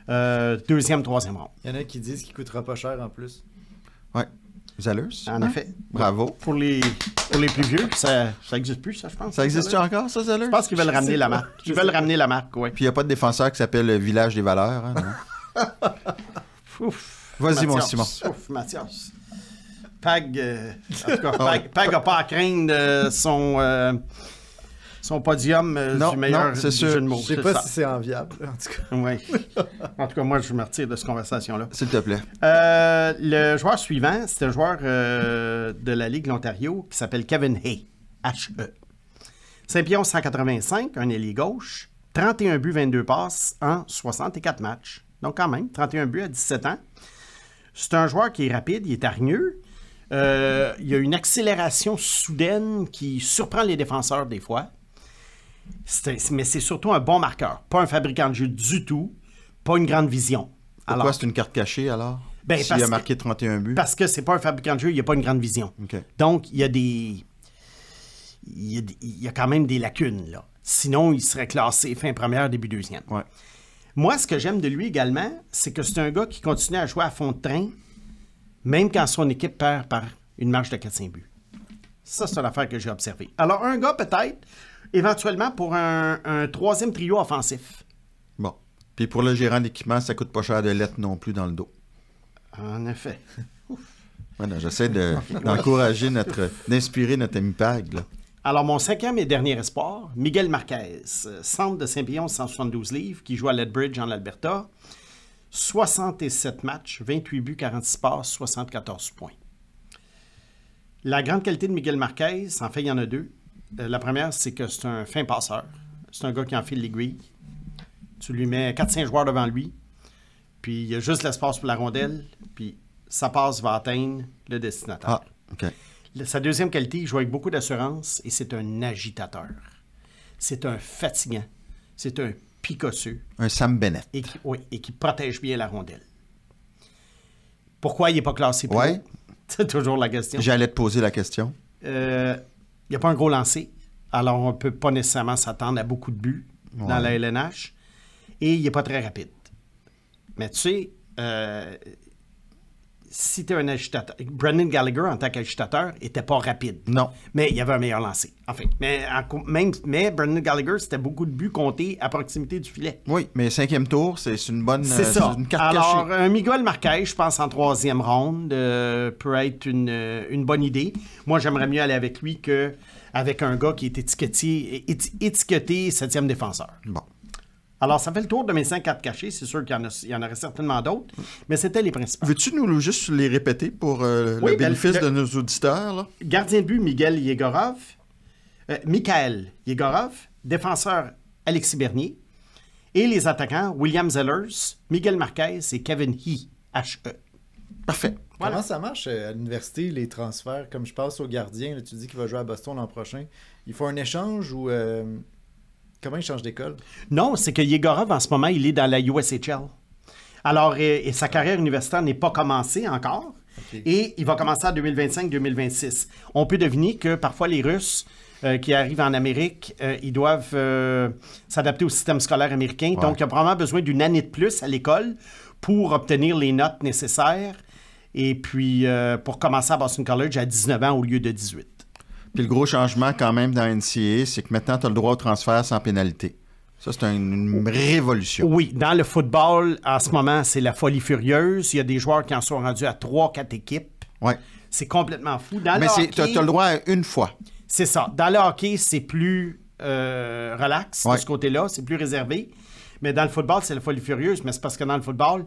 deuxième, troisième rang. Il y en a qui disent qu'il ne coûtera pas cher en plus. Oui. Zellers. En effet. Bravo. Pour les plus vieux, ça n'existe plus, ça, je pense. Ça existe encore, ça, Zellers? Je pense qu'ils veulent ramener la marque. Ils veulent ramener la marque, oui. Puis il n'y a pas de défenseur qui s'appelle le Village des Valeurs, hein, non? Ouf. Vas-y, mon Mathias. Simon. Ouf, Mathias. Pag, en tout cas, Pag n'a pas à craindre son podium du meilleur c'est du sûr. jeu de mots. Je sais pas si c'est enviable, en tout cas. Oui. En tout cas, moi, je me retire de cette conversation-là. S'il te plaît. Le joueur suivant, c'est un joueur de la Ligue de l'Ontario qui s'appelle Kevin Hay. H-E. Saint-Pierre 185, un ailier gauche. 31 buts, 22 passes en 64 matchs. Donc, quand même, 31 buts à 17 ans. C'est un joueur qui est rapide, il est hargneux. Il y a une accélération soudaine qui surprend les défenseurs des fois. Mais c'est surtout un bon marqueur. Pas un fabricant de jeu du tout. Pas une grande vision. Pourquoi c'est une carte cachée, alors? Ben, S'il a marqué 31 buts? Parce que c'est pas un fabricant de jeu, il n'y a pas une grande vision. Okay. Donc, il y a des... Il y a quand même des lacunes, là. Sinon, il serait classé fin première, début deuxième. Ouais. Moi, ce que j'aime de lui également, c'est que c'est un gars qui continue à jouer à fond de train, même quand son équipe perd par une marge de 4-5 buts. Ça, c'est une affaire que j'ai observée. Alors, un gars, peut-être, éventuellement, pour un troisième trio offensif. Bon. Puis pour le gérant d'équipement, ça coûte pas cher de lettres non plus dans le dos. En effet. Voilà, j'essaie d'encourager d'inspirer notre ami Pag, là. Alors, mon cinquième et dernier espoir, Miguel Marquez, centre de Saint-Pierre, 172 livres, qui joue à Lethbridge, en Alberta. 67 matchs, 28 buts, 46 passes, 74 points. La grande qualité de Miguel Marquez, en fait, il y en a deux. La première, c'est que c'est un fin passeur. C'est un gars qui enfile l'aiguille. Tu lui mets 4-5 joueurs devant lui, puis il y a juste l'espace pour la rondelle, puis sa passe va atteindre le destinataire. Ah, OK. Sa deuxième qualité, il joue avec beaucoup d'assurance et c'est un agitateur. C'est un fatigant. C'est un picosseux. Un Sam Bennett. Et qui protège bien la rondelle. Pourquoi il n'est pas classé plus haut? C'est toujours la question. J'allais te poser la question. Il n'y a pas un gros lancer. Alors, on ne peut pas nécessairement s'attendre à beaucoup de buts dans la LNH. Et il n'est pas très rapide. Mais tu sais, si tu es un agitateur, Brendan Gallagher, en tant qu'agitateur, n'était pas rapide. Non. Mais il y avait un meilleur lancer. Enfin, mais Brendan Gallagher, c'était beaucoup de buts comptés à proximité du filet. Oui, mais 5e tour, c'est une bonne C'est ça. une carte Alors, cachée. Miguel Marquez, je pense, en 3e ronde, peut être une bonne idée. Moi, j'aimerais mieux aller avec lui qu'avec un gars qui est étiqueté 7e défenseur. Bon. Alors, ça fait le tour de mes 5 cartes cachées. C'est sûr qu'il y en aurait certainement d'autres, mais c'était les principales. Veux-tu nous juste les répéter pour le bénéfice de nos auditeurs? Là? Gardien de but, Miguel Yegorov. Mikhail Yegorov. Défenseur, Alexis Bernier. Et les attaquants, William Zellers, Miguel Marquez et Kevin He. H-E. Parfait. Voilà. Comment ça marche à l'université, les transferts? Comme je passe au gardien, là, tu dis qu'il va jouer à Boston l'an prochain. Il faut un échange ou... Comment il change d'école? Non, c'est que Yegorov, en ce moment, il est dans la USHL. Alors, et sa carrière universitaire n'est pas commencée encore. Okay. Et il va commencer en 2025-2026. On peut deviner que parfois les Russes qui arrivent en Amérique, ils doivent s'adapter au système scolaire américain. Ouais. Donc, il y a probablement besoin d'une année de plus à l'école pour obtenir les notes nécessaires et puis pour commencer à Boston College à 19 ans au lieu de 18. Puis le gros changement quand même dans NCAA, c'est que maintenant, tu as le droit au transfert sans pénalité. Ça, c'est une révolution. Oui, dans le football, en ce moment, c'est la folie furieuse. Il y a des joueurs qui en sont rendus à 3-4 équipes. Ouais. C'est complètement fou. Dans Mais le tu hockey, as le droit à une fois. c'est ça. Dans le hockey, c'est plus relax Ouais. de ce côté-là. C'est plus réservé. Mais dans le football, c'est la folie furieuse. Mais c'est parce que dans le football,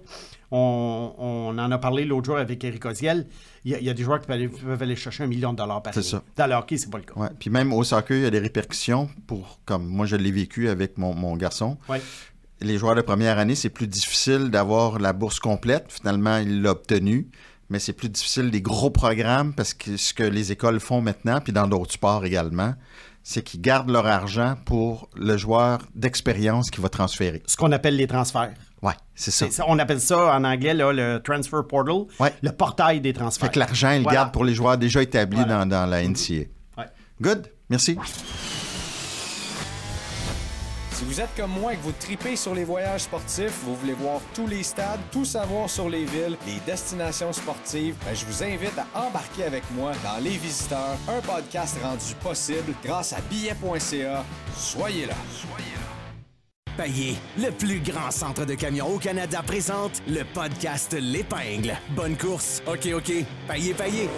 on en a parlé l'autre jour avec Éric Oziel. Il y a des joueurs qui peuvent aller chercher $1 million par année. C'est ça. Dans le hockey, c'est pas le cas. Ouais. Puis même au soccer, il y a des répercussions comme moi, je l'ai vécu avec mon garçon. Ouais. Les joueurs de première année, c'est plus difficile d'avoir la bourse complète. Finalement, il l'a obtenue. Mais c'est plus difficile des gros programmes parce que ce que les écoles font maintenant, puis dans d'autres sports également, c'est qu'ils gardent leur argent pour le joueur d'expérience qui va transférer. Ce qu'on appelle les transferts. Ouais, c'est ça. On appelle ça en anglais là, le transfer portal, Ouais. le portail des transferts. Fait que l'argent, il le Voilà. garde pour les joueurs déjà établis Voilà. dans la NCAA. Ouais. Good, merci. Si vous êtes comme moi et que vous tripez sur les voyages sportifs, vous voulez voir tous les stades, tout savoir sur les villes, les destinations sportives, je vous invite à embarquer avec moi dans Les Visiteurs, un podcast rendu possible grâce à billets.ca. Soyez là. Payé, le plus grand centre de camions au Canada, présente le podcast L'Épingle. Bonne course. OK. Payé.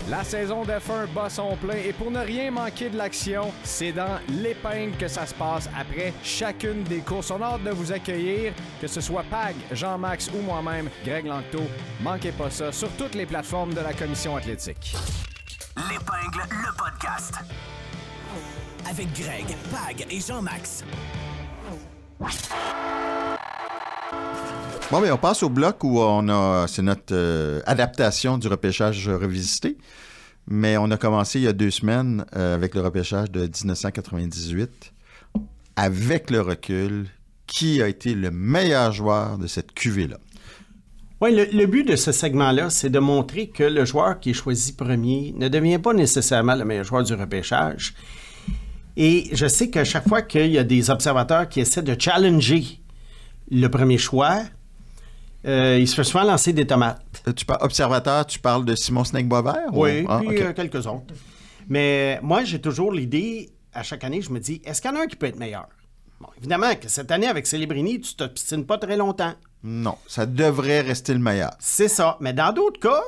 La saison de F1 bat son plein et pour ne rien manquer de l'action, c'est dans l'Épingle que ça se passe après chacune des courses. On a hâte de vous accueillir, que ce soit Pag, Jean-Max ou moi-même, Greg Lanctot. Manquez pas ça sur toutes les plateformes de la Commission athlétique. L'Épingle, le podcast. Avec Greg, Pag et Jean-Max. Bon, bien, on passe au bloc où c'est notre adaptation du repêchage revisité. Mais on a commencé il y a 2 semaines avec le repêchage de 1998. Avec le recul, qui a été le meilleur joueur de cette cuvée-là? Oui, le but de ce segment-là, c'est de montrer que le joueur qui est choisi premier ne devient pas nécessairement le meilleur joueur du repêchage. Et je sais qu'à chaque fois qu'il y a des observateurs qui essaient de challenger le premier choix, il se fait souvent lancer des tomates. Observateur, tu parles de Simon Snake-Boisvert? Oui, Ah, puis ok. quelques autres. Mais moi, j'ai toujours l'idée, à chaque année, je me dis, est-ce qu'il y en a un qui peut être meilleur? Bon, évidemment que cette année, avec Celebrini, tu t'obstines pas très longtemps. Non, ça devrait rester le meilleur. C'est ça. Mais dans d'autres cas,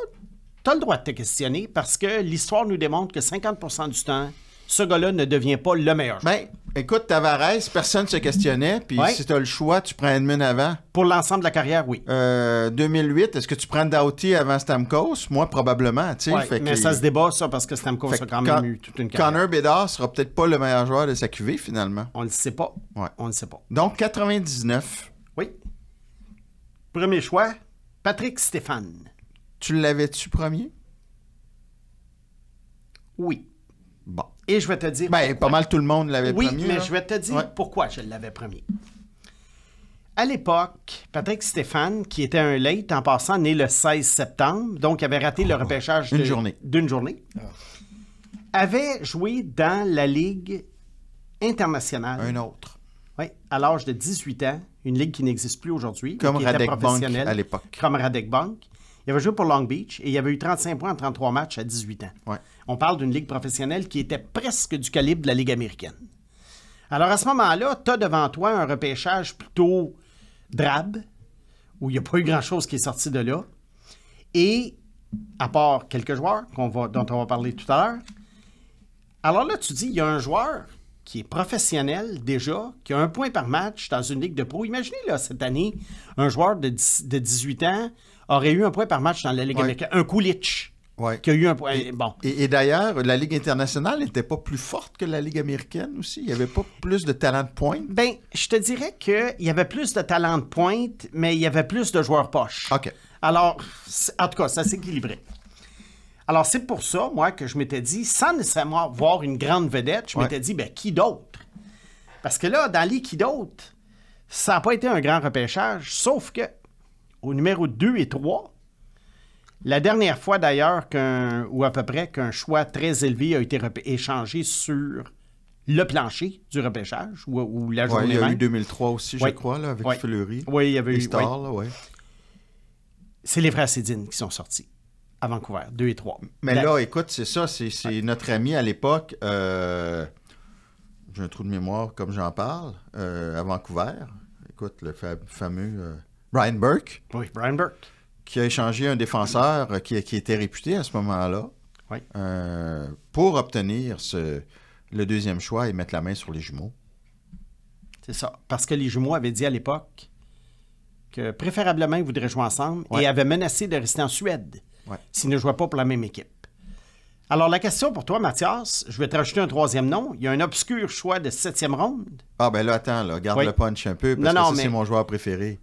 tu as le droit de te questionner parce que l'histoire nous démontre que 50% du temps, ce gars-là ne devient pas le meilleur joueur. Ben, écoute, Tavares, personne ne se questionnait, puis Ouais. si tu as le choix, tu prends Edmund avant. Pour l'ensemble de la carrière, oui. 2008, est-ce que tu prends Doughty avant Stamkos? Moi, probablement, tu sais. Ouais, fait mais que- ça se débat, ça, parce que Stamkos fait a que quand même eu toute une carrière. Connor Bedard sera peut-être pas le meilleur joueur de sa cuvée, finalement. On ne le sait pas. Ouais. On ne le sait pas. Donc, 99, Oui. Premier choix, Patrick Stéphane. tu l'avais-tu premier? Oui. Bon. Et je vais te dire... Ben, pourquoi. pas mal tout le monde l'avait Oui, premier. mais là. je vais te dire Ouais. pourquoi je l'avais premier. À l'époque, Patrick Stéphane, qui était un late en passant, né le 16 septembre, donc avait raté le repêchage Une journée. d'une journée, avait joué dans la Ligue internationale. Un autre. Oui, à l'âge de 18 ans, une ligue qui n'existe plus aujourd'hui. Comme mais qui était Radek Bonk professionnelle, à l'époque. Comme Radek Bonk. Il avait joué pour Long Beach et il avait eu 35 points en 33 matchs à 18 ans. Ouais. On parle d'une ligue professionnelle qui était presque du calibre de la Ligue américaine. Alors, à ce moment-là, tu as devant toi un repêchage plutôt drabe, où il n'y a pas eu grand-chose qui est sorti de là. Et, à part quelques joueurs dont on va parler tout à l'heure, alors là, tu dis, il y a un joueur qui est professionnel déjà, qui a 1 point par match dans une ligue de pro. Imaginez, là, cette année, un joueur de 18 ans aurait eu 1 point par match dans la Ligue américaine. Un Kulich, qui a eu 1 point. Bon. Et d'ailleurs, la Ligue internationale n'était pas plus forte que la Ligue américaine aussi? Il n'y avait pas plus de talent de pointe? Bien, je te dirais qu'il y avait plus de talent de pointe, mais il y avait plus de joueurs poches. OK. Alors, en tout cas, ça s'équilibrait. Alors, c'est pour ça, moi, que je m'étais dit, sans nécessairement voir une grande vedette, je m'étais dit, bien, qui d'autre? Parce que là, dans les qui d'autre, ça n'a pas été un grand repêchage, sauf que au numéro 2 et 3, la dernière fois d'ailleurs ou à peu près qu'un choix très élevé a été échangé sur le plancher du repêchage ou la journée il y a même. eu 2003 aussi, je crois, là, avec Fleury. Oui, il y avait eu... Stars, là, C'est les frères Sedin qui sont sortis à Vancouver, 2 et 3. Mais là, écoute, c'est ça, c'est notre ami à l'époque, j'ai un trou de mémoire comme j'en parle, à Vancouver. Écoute, le fameux Brian Burke. Oui, Brian Burke. Qui a échangé un défenseur qui était réputé à ce moment-là pour obtenir le deuxième choix et mettre la main sur les jumeaux. C'est ça. Parce que les jumeaux avaient dit à l'époque que préférablement ils voudraient jouer ensemble et avaient menacé de rester en Suède s'ils ne jouaient pas pour la même équipe. Alors, la question pour toi, Mathias, je vais te rajouter un 3e nom. Il y a un obscur choix de 7e ronde. Ah, ben là, attends, là, garde le punch un peu, parce que c'est mon joueur préféré.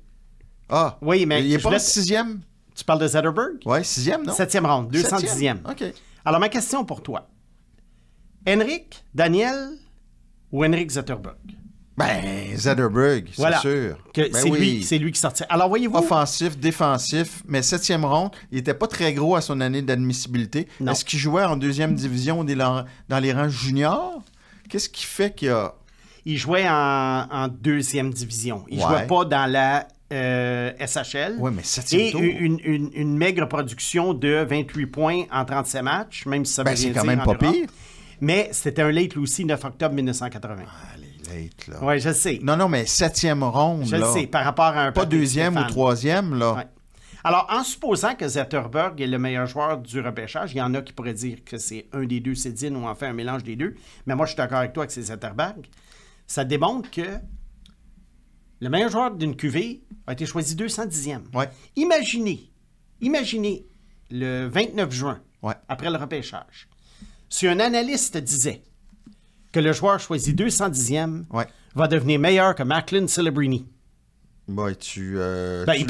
Ah, oui, mais il n'est pas le 6e? Tu parles de Zetterberg? Oui, 6e, non? 7e ronde, 210e. OK. Alors, ma question pour toi. Henrik, Daniel ou Henrik Zetterberg? Ben, Zetterberg, c'est sûr. C'est lui qui sortait. Alors, voyez-vous... Offensif, défensif, mais 7e ronde, il n'était pas très gros à son année d'admissibilité. Non. Est-ce qu'il jouait en 2e division dans les rangs juniors? Qu'est-ce qui fait qu'il a... Il jouait en 2e division. Il jouait pas dans la SHL. Oui, mais 7e tour. Et une maigre production de 28 points en 37 matchs, même si ça veut rien c'est dire quand même pas pire. Mais c'était un late Lucy, 9 octobre 1980. Late, là. Oui, je sais. Non, mais 7e ronde, je là. Je sais, par rapport à un... Pas 2e ou 3e, là. Ouais. Alors, en supposant que Zetterberg est le meilleur joueur du repêchage, il y en a qui pourraient dire que c'est un des deux Sedin ou enfin un mélange des deux, mais moi, je suis d'accord avec toi que c'est Zetterberg. Ça démontre que le meilleur joueur d'une QV a été choisi 210e. Ouais. Imaginez le 29 juin, après le repêchage, si un analyste disait que le joueur choisi 210e va devenir meilleur que Macklin Celebrini. Il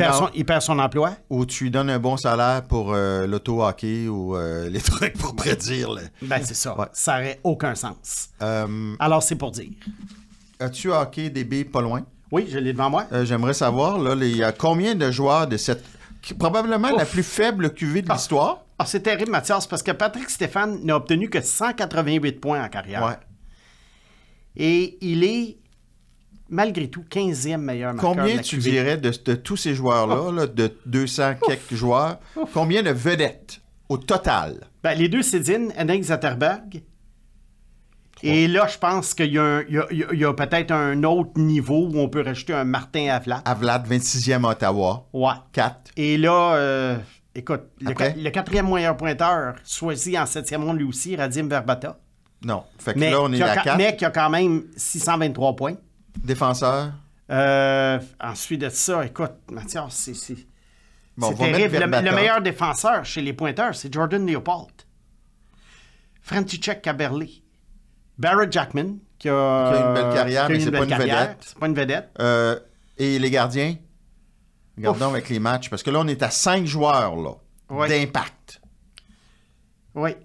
perd son emploi. Ou tu lui donnes un bon salaire pour l'auto-hockey ou les trucs pour prédire. C'est ça. Ouais. Ça n'aurait aucun sens. Alors, c'est pour dire. As-tu hockey DB pas loin? Oui, je l'ai devant moi. J'aimerais savoir, là, il y a combien de joueurs de cette... Probablement la plus faible QV de l'histoire. Ah, c'est terrible, Mathias, parce que Patrick Stéphane n'a obtenu que 188 points en carrière. Ouais. Et il est, malgré tout, 15e meilleur marqueur. Combien tu dirais de tous ces joueurs-là, là, de 200 quelques joueurs, combien de vedettes au total? Les deux Sedin, Henrik Zetterberg. Et là, je pense qu'il y a peut-être un autre niveau où on peut rajouter un Martin Havlat. Havlat, 26e à Ottawa. Ouais. 4. Et là, écoute, le 4e meilleur pointeur, choisi en 7e ronde lui aussi, Radim Verbata. Non. Fait que là, on est à 4. Mais qui a quand même 623 points. Défenseur. Ensuite de ça, écoute, Mathias, c'est bon, terrible. Le meilleur défenseur chez les pointeurs, c'est Jordan Leopold. František Kaberle. Barrett Jackman, qui a une belle carrière, mais c'est pas une vedette. C'est pas une vedette. Et les gardiens? Regardons avec les matchs, parce que là, on est à 5 joueurs là, d'impact. Oui.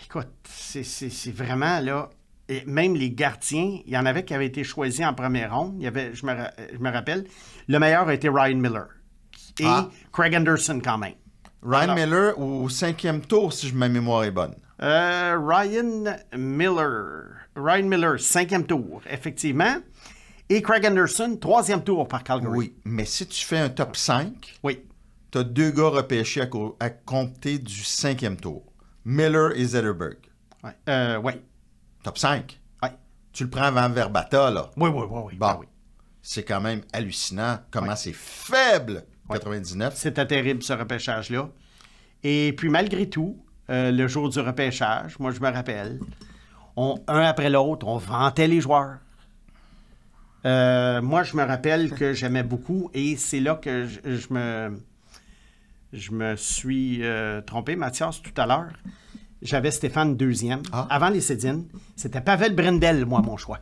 Écoute, c'est vraiment là... Et même les gardiens, il y en avait qui avaient été choisis en première ronde. Il y avait, je me rappelle, le meilleur a été Ryan Miller. Et Craig Anderson quand même. Ryan Miller au 5e tour, si ma mémoire est bonne. Ryan Miller, 5e tour, effectivement. Et Craig Anderson, 3e tour par Calgary. Oui, mais si tu fais un top 5, tu as 2 gars repêchés à compter du 5e tour. Miller et Zetterberg. Oui. Top 5. Oui. Tu le prends avant Verbata, là. Oui. Bon. Ben oui. C'est quand même hallucinant comment c'est faible, 99. C'était terrible, ce repêchage-là. Et puis, malgré tout, le jour du repêchage, moi, je me rappelle, un après l'autre, on vantait les joueurs. Moi, je me rappelle que j'aimais beaucoup, et c'est là que je me suis trompé, Mathias, tout à l'heure. J'avais Stéphane deuxième. Avant les Cédines, c'était Pavel Brendel, moi, mon choix.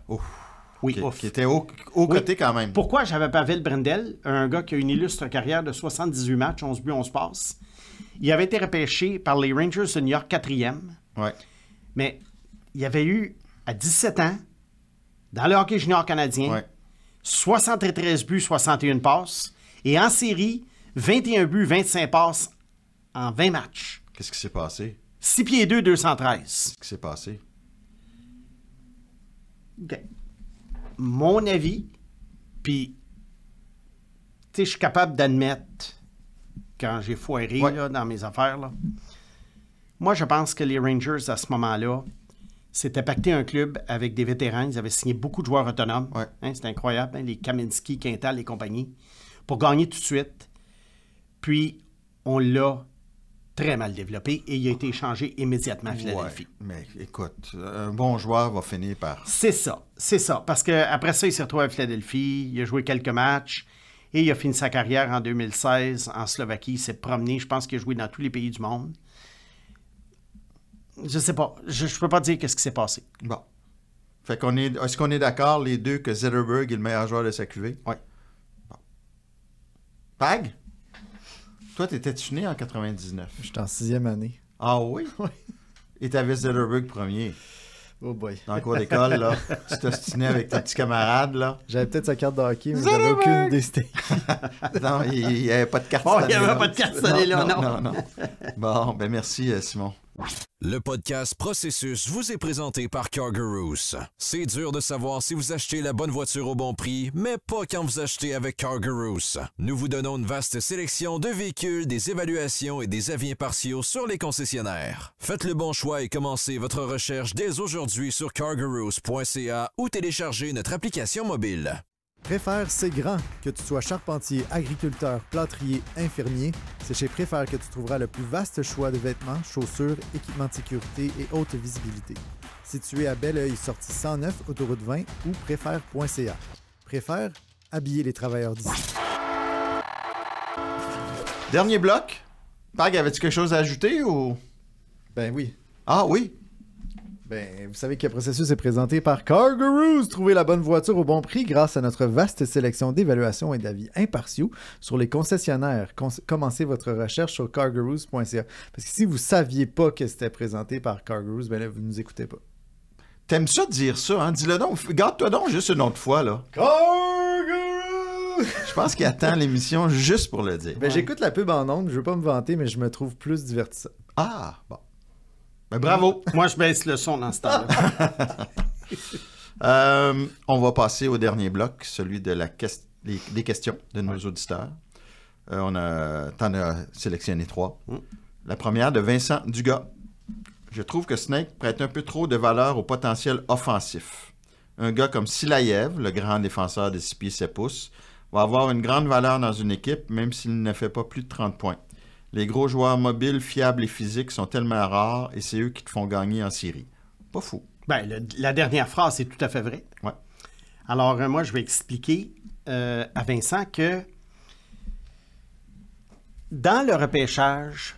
Oui, qui était haut côté quand même. Pourquoi j'avais Pavel Brendel, un gars qui a une illustre carrière de 78 matchs, 11 buts, 11 passes. Il avait été repêché par les Rangers de New York 4e. Ouais. Mais il avait eu, à 17 ans, dans le hockey junior canadien, 73 buts, 61 passes. Et en série, 21 buts, 25 passes en 20 matchs. Qu'est-ce qui s'est passé? 6 pieds 2, 213. Qu'est-ce qui s'est passé? OK. Mon avis, puis, tu sais, je suis capable d'admettre quand j'ai foiré là, dans mes affaires, là. Moi, je pense que les Rangers, à ce moment-là, s'étaient pacté un club avec des vétérans. Ils avaient signé beaucoup de joueurs autonomes. Hein, c'était incroyable, hein, les Kaminski, Quintal et compagnie, pour gagner tout de suite. Puis, on l'a très mal développé et il a été échangé immédiatement à Philadelphie. Mais écoute, un bon joueur va finir par... C'est ça. Parce qu'après ça, il s'est retrouvé à Philadelphie, il a joué quelques matchs et il a fini sa carrière en 2016 en Slovaquie. Il s'est promené, je pense qu'il a joué dans tous les pays du monde. Je sais pas, je peux pas dire qu'est-ce qui s'est passé. Bon. Fait qu'on est-ce qu'on est d'accord, les deux, que Zetterberg est le meilleur joueur de sa cuvée? Oui. Bon. Pag? Toi, t'étais-tu né en 99? J'étais en 6e année. Ah oui? Oui. Et t'avais Zetterberg premier. Oh boy. Dans le cours d'école, là. Tu t'ostinais avec tes petits camarades, là. J'avais peut-être sa carte de hockey, mais j'avais aucune idée c'était. Non, il n'y avait pas de carte il n'y avait pas de carte sonnée là, non. Bon, ben merci, Simon. Le podcast Processus vous est présenté par Cargarous. C'est dur de savoir si vous achetez la bonne voiture au bon prix, mais pas quand vous achetez avec Cargarous. Nous vous donnons une vaste sélection de véhicules, des évaluations et des avis impartiaux sur les concessionnaires. Faites le bon choix et commencez votre recherche dès aujourd'hui sur cargarous.ca ou téléchargez notre application mobile. Préfère, c'est grand. Que tu sois charpentier, agriculteur, plâtrier, infirmier, c'est chez Préfère que tu trouveras le plus vaste choix de vêtements, chaussures, équipements de sécurité et haute visibilité. Situé à Belleuil, sortie 109, autoroute 20 ou préfère.ca. Préfère, habiller les travailleurs d'ici. Dernier bloc. Pag, avais-tu quelque chose à ajouter ou... Ben oui. Ah oui? Ben, vous savez que le processus est présenté par Cargarous. Trouvez la bonne voiture au bon prix grâce à notre vaste sélection d'évaluations et d'avis impartiaux sur les concessionnaires. Commencez votre recherche sur cargarous.ca. Parce que si vous ne saviez pas que c'était présenté par Cargarous, ben là, vous ne nous écoutez pas. T'aimes ça dire ça, hein? Dis-le donc. Garde-toi donc juste une autre fois, là. Cargarous! Je pense qu'il attend l'émission juste pour le dire. Ben, j'écoute la pub en ondes. Je veux pas me vanter, mais je me trouve plus divertissant. Ah, bon. Ben, bravo. Moi, je baisse le son dans ce temps-là. On va passer au dernier bloc, celui de des questions de nos auditeurs. T'en as sélectionné 3. La première de Vincent Dugas. Je trouve que Snake prête un peu trop de valeur au potentiel offensif. Un gars comme Silayev, le grand défenseur de 6 pieds 7 pouces, va avoir une grande valeur dans une équipe, même s'il ne fait pas plus de 30 points. Les gros joueurs mobiles, fiables et physiques sont tellement rares et c'est eux qui te font gagner en série. Pas fou. Ben, la dernière phrase, c'est tout à fait vrai. Ouais. Alors, moi, je vais expliquer à Vincent que dans le repêchage,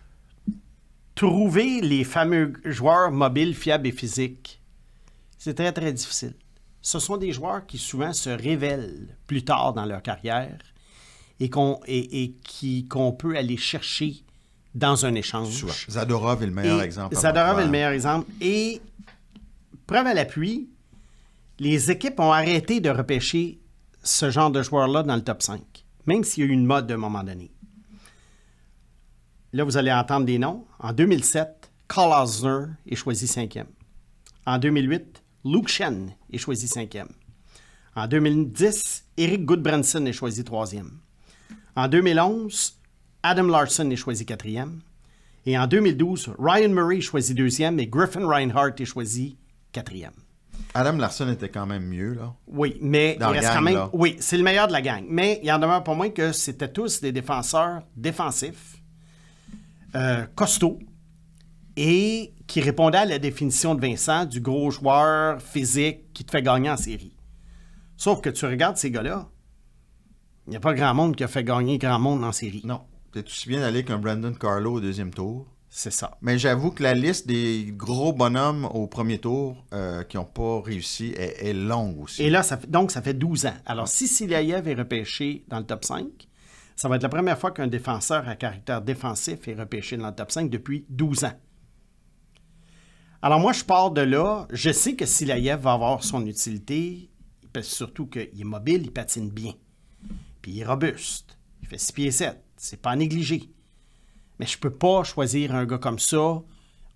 trouver les fameux joueurs mobiles, fiables et physiques, c'est très, très difficile. Ce sont des joueurs qui souvent se révèlent plus tard dans leur carrière et qu'on peut aller chercher dans un échange. Souvent. Zadorov est le meilleur exemple. Zadorov est le meilleur exemple. Et preuve à l'appui, les équipes ont arrêté de repêcher ce genre de joueurs-là dans le top 5, même s'il y a eu une mode à un moment donné. Là, vous allez entendre des noms. En 2007, Carl Osner est choisi 5e. En 2008, Luke Shen est choisi 5e. En 2010, Eric Goodbranson est choisi 3e. En 2011, Adam Larson est choisi 4e. Et en 2012, Ryan Murray est choisi 2e et Griffin Reinhardt est choisi 4e. Adam Larson était quand même mieux, là. Oui, mais Dans il reste la gang, quand même... là. Oui, c'est le meilleur de la gang. Mais il en demeure pas moins que c'était tous des défenseurs défensifs, costauds, et qui répondaient à la définition de Vincent du gros joueur physique qui te fait gagner en série. Sauf que tu regardes ces gars-là, il n'y a pas grand monde qui a fait gagner grand monde en série. Non. Peut-être aussi bien d'aller qu'un Brandon Carlo au deuxième tour. C'est ça. Mais j'avoue que la liste des gros bonhommes au premier tour qui n'ont pas réussi est longue aussi. Et là, ça fait 12 ans. Alors, si Silaïev est repêché dans le top 5, ça va être la première fois qu'un défenseur à caractère défensif est repêché dans le top 5 depuis 12 ans. Alors, moi, je pars de là. Je sais que Silaïev va avoir son utilité, parce surtout qu'il est mobile, il patine bien. Puis il est robuste. Il fait 6 pieds 7. C'est pas à négliger. Mais je peux pas choisir un gars comme ça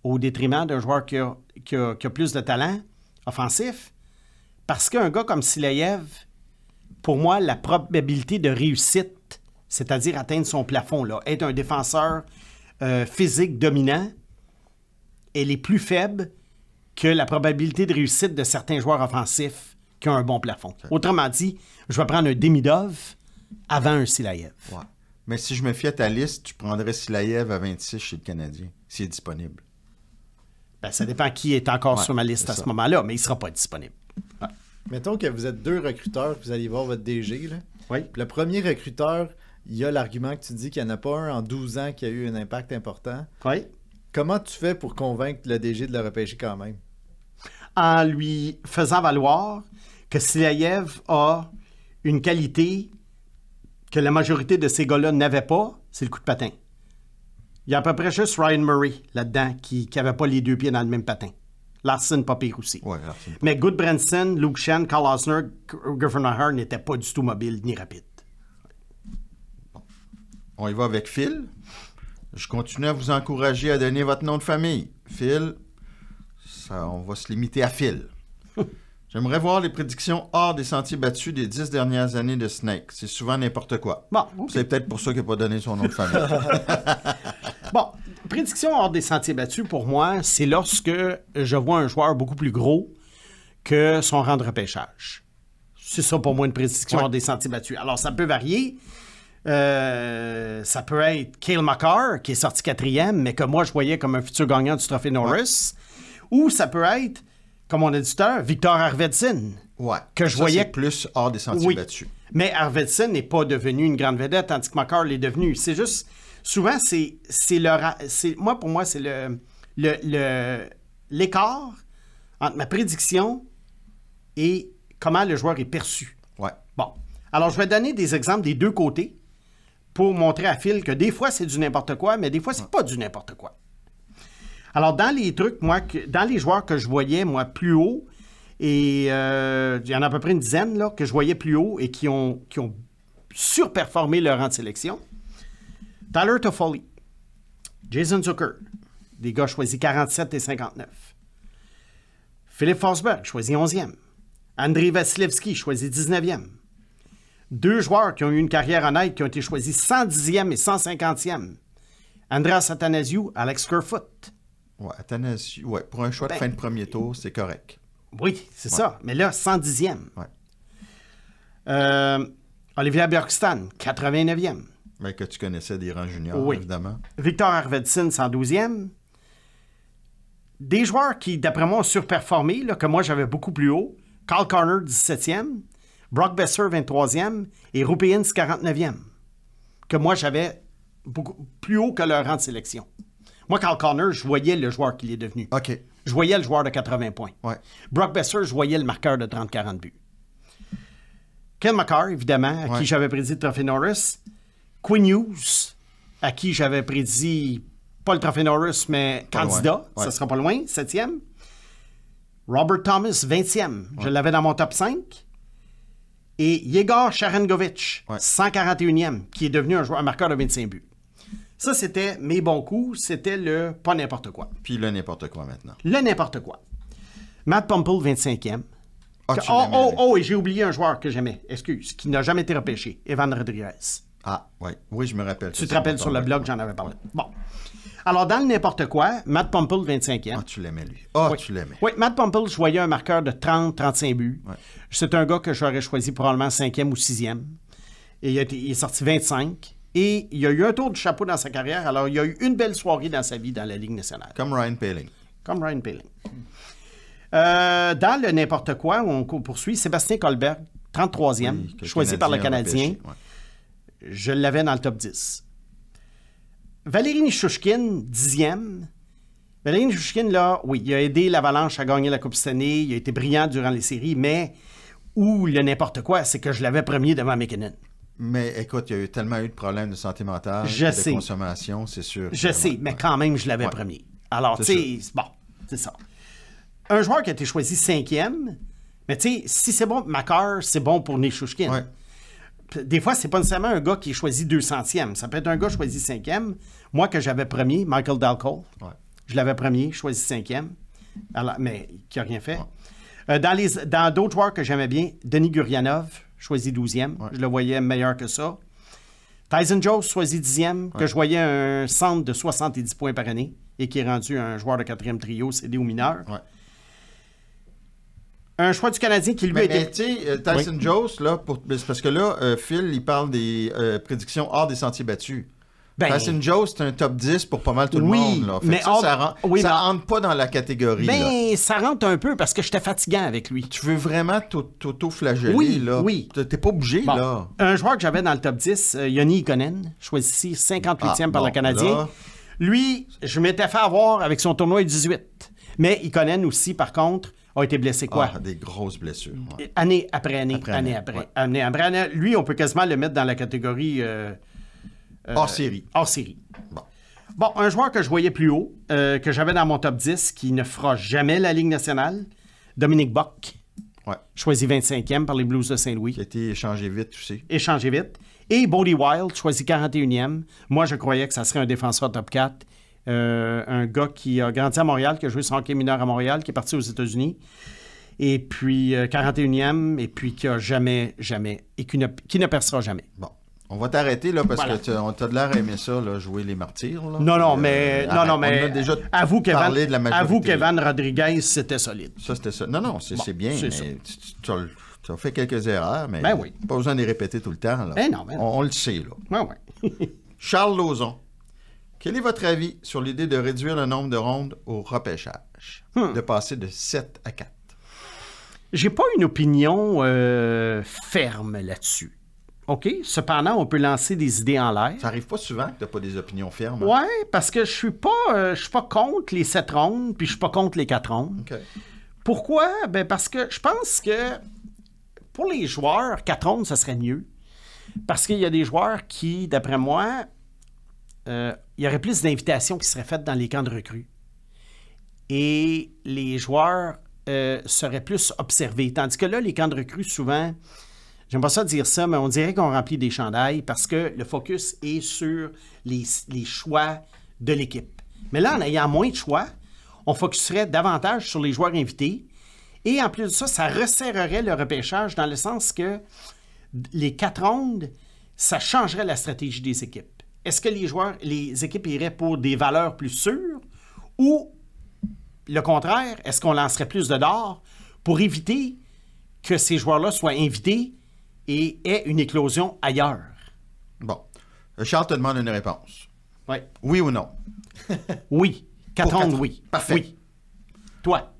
au détriment d'un joueur qui a plus de talent offensif. Parce qu'un gars comme Silaïev, pour moi, la probabilité de réussite, c'est-à-dire atteindre son plafond, là, être un défenseur physique dominant, elle est plus faible que la probabilité de réussite de certains joueurs offensifs qui ont un bon plafond. Autrement dit, je vais prendre un Demidov avant un Silaïev. Ouais. Mais si je me fie à ta liste, tu prendrais Silaïev à 26 chez le Canadien, s'il est disponible. Ben, ça dépend qui est encore sur ma liste à ce moment-là, mais il ne sera pas disponible. Ouais. Mettons que vous êtes 2 recruteurs, vous allez voir votre DG. Là. Oui. Puis le premier recruteur, il y a l'argument que tu dis qu'il n'y en a pas un en 12 ans qui a eu un impact important. Oui. Comment tu fais pour convaincre le DG de le repêcher quand même? En lui faisant valoir que Silaïev a une qualité que la majorité de ces gars-là n'avaient pas, c'est le coup de patin. Il y a à peu près juste Ryan Murray là-dedans qui n'avait pas les 2 pieds dans le même patin. Larson, pas pire aussi. Ouais, Larson. Mais Goodbranson, Luke Shen, Carl Osner, Griffin Reinhardt n'étaient pas du tout mobiles ni rapides. Bon. On y va avec Phil. Je continue à vous encourager à donner votre nom de famille. Phil, on va se limiter à Phil. J'aimerais voir les prédictions hors des sentiers battus des 10 dernières années de Snake. C'est souvent n'importe quoi. Bon, okay. C'est peut-être pour ça qu'il n'a pas donné son nom de famille. Bon, prédiction hors des sentiers battus, pour moi, c'est lorsque je vois un joueur beaucoup plus gros que son rang de repêchage. C'est ça pour moi une prédiction hors des sentiers battus. Alors, ça peut varier. Ça peut être Cale Makar, qui est sorti 4e, mais que moi, je voyais comme un futur gagnant du Trophée Norris. Ouais. Ou ça peut être, comme on a dit tout à l'heure, Victor Arvidsson. Ouais. Que je voyais c'est plus hors des sentiers battus. Mais Arvidsson n'est pas devenu une grande vedette, tandis que Makar l'est devenu. C'est juste... Souvent, pour moi, c'est l'écart entre ma prédiction et comment le joueur est perçu. Ouais. Bon. Alors, je vais donner des exemples des deux côtés pour montrer à Phil que des fois, c'est du n'importe quoi, mais des fois, c'est pas du n'importe quoi. Alors, dans les trucs, dans les joueurs que je voyais, moi, plus haut, et il y en a à peu près une dizaine, là, que je voyais plus haut et qui ont surperformé leur rang de sélection. Tyler Toffoli, Jason Zucker, des gars choisis 47 et 59. Philippe Forsberg, choisi 11e. Andrei Vasilevski, choisi 19e. 2 joueurs qui ont eu une carrière honnête qui ont été choisis 110e et 150e. Andreas Athanasiou, Alex Kerfoot. Ouais, Athanasiou, ouais, pour un choix de fin de premier tour, c'est correct. Oui, c'est ça. Mais là, 110e. Ouais. Olivier Bjorkstrand, 89e. Mais que tu connaissais des rangs juniors, évidemment. Victor Arvidsson, 112e. Des joueurs qui, d'après moi, ont surperformé, là, que moi, j'avais beaucoup plus haut. Carl Connor, 17e. Brock Besser, 23e. Et Rupins, 49e. Que moi, j'avais beaucoup plus haut que leur rang de sélection. Moi, Carl Connor, je voyais le joueur qu'il est devenu. OK. Je voyais le joueur de 80 points. Ouais. Brock Besser, je voyais le marqueur de 30-40 buts. Ken Makar, évidemment, à qui j'avais prédit le Trophée Norris. Quinn Hughes, à qui j'avais prédit, pas le Trophée Norris, mais pas candidat, ça sera pas loin, 7e. Robert Thomas, 20e, je l'avais dans mon top 5. Et Yegor Sharangovich, 141e, qui est devenu un marqueur de 25 buts. Ça, c'était mes bons coups, c'était le pas n'importe quoi. Puis le n'importe quoi maintenant. Le n'importe quoi. Matt Pumple, 25e. Et et j'ai oublié un joueur que j'aimais, excuse, qui n'a jamais été repêché, Evan Rodriguez. Ah, oui. Oui, je me rappelle. Tu te rappelles sur le blog, j'en avais parlé. Bon. Alors, dans le n'importe quoi, Matt Pumple, 25e. Ah, tu l'aimais, lui. Ah, Oui. tu l'aimais. Oui, Matt Pumple, je voyais un marqueur de 30-35 buts. Ouais. C'est un gars que j'aurais choisi probablement 5e ou 6e. Et il est sorti 25. Et il a eu un tour de chapeau dans sa carrière. Alors, il a eu une belle soirée dans sa vie dans la Ligue nationale. Comme Ryan Poehling. Comme Ryan Poehling. Dans le n'importe quoi, on poursuit Sébastien Kohlberg, 33e, Oui, que choisi par le Canadien. repêché, ouais. Je l'avais dans le top 10. Valérie Nichushkin, 10e. Valérie Nichushkin, là, oui, il a aidé l'Avalanche à gagner la Coupe cette année. Il a été brillant durant les séries, mais où le n'importe quoi, c'est que je l'avais premier devant McKinnon. Mais écoute, il y a eu tellement eu de problèmes de santé mentale, Je de sais. consommation, c'est sûr. Je sais, mais quand même, je l'avais Ouais. premier. Alors, tu C'est sais, bon, c'est ça. Un joueur qui a été choisi 5e, mais tu sais, si c'est bon pour Makar, c'est bon pour Nichushkin. Ouais. Des fois, c'est pas nécessairement un gars qui est choisi 200e. Ça peut être un gars choisi 5e. Moi, que j'avais premier, Michael Dalcol. Ouais. Je l'avais premier, choisi 5e. Alors, mais qui n'a rien fait. Dans d'autres joueurs que j'aimais bien, Denis Gurianov, choisi 12e. Ouais. Je le voyais meilleur que ça. Tyson Jones, choisi 10e, que je voyais un centre de 70 points par année et qui est rendu un joueur de 4e trio, cédé aux mineurs. Ouais. Un choix du Canadien qui, lui, a Mais été... tu sais, Tyson Jones, là, c'est parce que là, Phil, il parle des prédictions hors des sentiers battus. Ben, Tyson Jones, c'est un top 10 pour pas mal tout Oui, le monde. Là. Fait mais que ça, hors- ça, rend- oui, ça mais- rentre pas dans la catégorie. Là. Ben, ça rentre un peu parce que j'étais fatigant avec lui. Tu veux vraiment t'auto-flageller, Oui, là. oui. T'es pas obligé, Bon, là. un joueur que j'avais dans le top 10, Yoni Ikonen, choisi ici 58e par bon, le Canadien. là. Lui, je m'étais fait avoir avec son tournoi 18. Mais Ikonen aussi, par contre, a été blessé quoi? Ah, des grosses blessures. Ouais. Année après année, Après année année, après ouais. année après année. Lui, on peut quasiment le mettre dans la catégorie... Hors série. hors série. Bon. Bon, un joueur que je voyais plus haut, que j'avais dans mon top 10, qui ne fera jamais la Ligue nationale, Dominique Bock, Ouais. choisi 25e par les Blues de Saint-Louis. Qui a été échangé vite aussi. Échangé vite. Et Bodie Wild, choisi 41e. Moi, je croyais que ça serait un défenseur top 4. Un gars qui a grandi à Montréal, qui a joué son hockey mineur à Montréal, qui est parti aux États-Unis. Et puis 41e, et puis qui a jamais, et qui ne percera jamais. Bon. On va t'arrêter, là, parce Voilà. que on t'a de l'air aimé ça, là, jouer les martyrs. Là. Non, Puis, mais on a déjà avoue parlé de la majorité. qu'Evan Rodriguez, c'était solide. Ça, c'était ça. Non, c'est bien, c'est mais ça. tu as fait quelques erreurs, mais Ben oui. pas besoin de les répéter tout le temps. Là. Ben non, ben non. On le sait, là. Ouais. Charles Lauzon, quel est votre avis sur l'idée de réduire le nombre de rondes au repêchage? De passer de 7 à 4? J'ai pas une opinion ferme là-dessus. OK? Cependant, on peut lancer des idées en l'air. Ça arrive pas souvent que tu n'as pas des opinions fermes. hein? Ouais, parce que je suis pas contre les 7 rondes, puis je suis pas contre les 4 rondes. OK. Pourquoi? Ben parce que je pense que pour les joueurs, 4 rondes, ça serait mieux. Parce qu'il y a des joueurs qui, d'après moi, il y aurait plus d'invitations qui seraient faites dans les camps de recrues. Et les joueurs seraient plus observés. Tandis que là, les camps de recrues, souvent, j'aime pas ça dire ça, mais on dirait qu'on remplit des chandails parce que le focus est sur les choix de l'équipe. Mais là, en ayant moins de choix, on focuserait davantage sur les joueurs invités. Et en plus de ça, ça resserrerait le repêchage dans le sens que les 4 rondes, ça changerait la stratégie des équipes. Est-ce que les équipes iraient pour des valeurs plus sûres ou le contraire, est-ce qu'on lancerait plus de d'or pour éviter que ces joueurs-là soient invités et aient une éclosion ailleurs? Bon. Charles te demande une réponse. Oui. Oui ou non? Oui. 4 Pour rondes, quatre- oui. Parfait. Oui. Toi?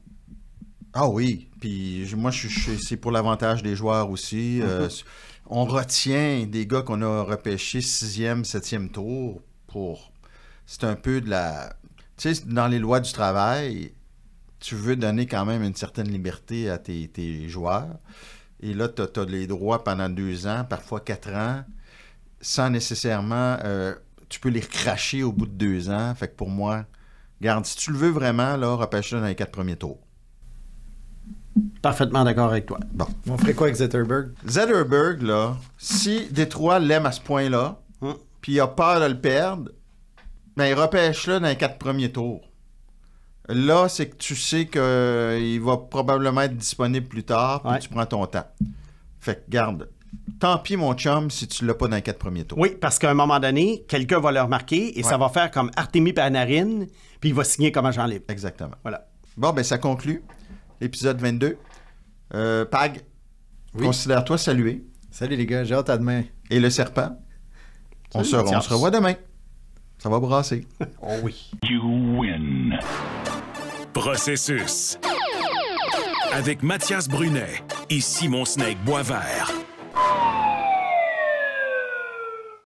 Ah oui. Puis moi, c'est pour l'avantage des joueurs aussi. On retient des gars qu'on a repêchés 6e, 7e tour pour... C'est un peu de la... Tu sais, dans les lois du travail, tu veux donner quand même une certaine liberté à tes joueurs. Et là, tu as les droits pendant 2 ans, parfois 4 ans, sans nécessairement... tu peux les recracher au bout de 2 ans. Fait que pour moi, regarde, si tu le veux vraiment, là, repêche-le dans les 4 premiers tours. Parfaitement d'accord avec toi. Bon. On ferait quoi avec Zetterberg? Zetterberg, là, si Détroit l'aime à ce point-là, puis il a peur de le perdre, ben il repêche-le dans les 4 premiers tours. Là, c'est que tu sais qu'il va probablement être disponible plus tard, puis Ouais. tu prends ton temps. Fait que, garde, tant pis, mon chum, si tu l'as pas dans les 4 premiers tours. Oui, parce qu'à un moment donné, quelqu'un va le remarquer et ça va faire comme Artémis Panarin, puis il va signer comme agent libre. Exactement. Voilà. Bon, ben ça conclut l'épisode 22. Pag, considère-toi salué. Salut les gars, j'ai hâte à demain. Et le serpent, on se revoit demain. Ça va brasser. Oh oui. You win. Processus. Avec Mathias Brunet et Simon Snake Boisvert.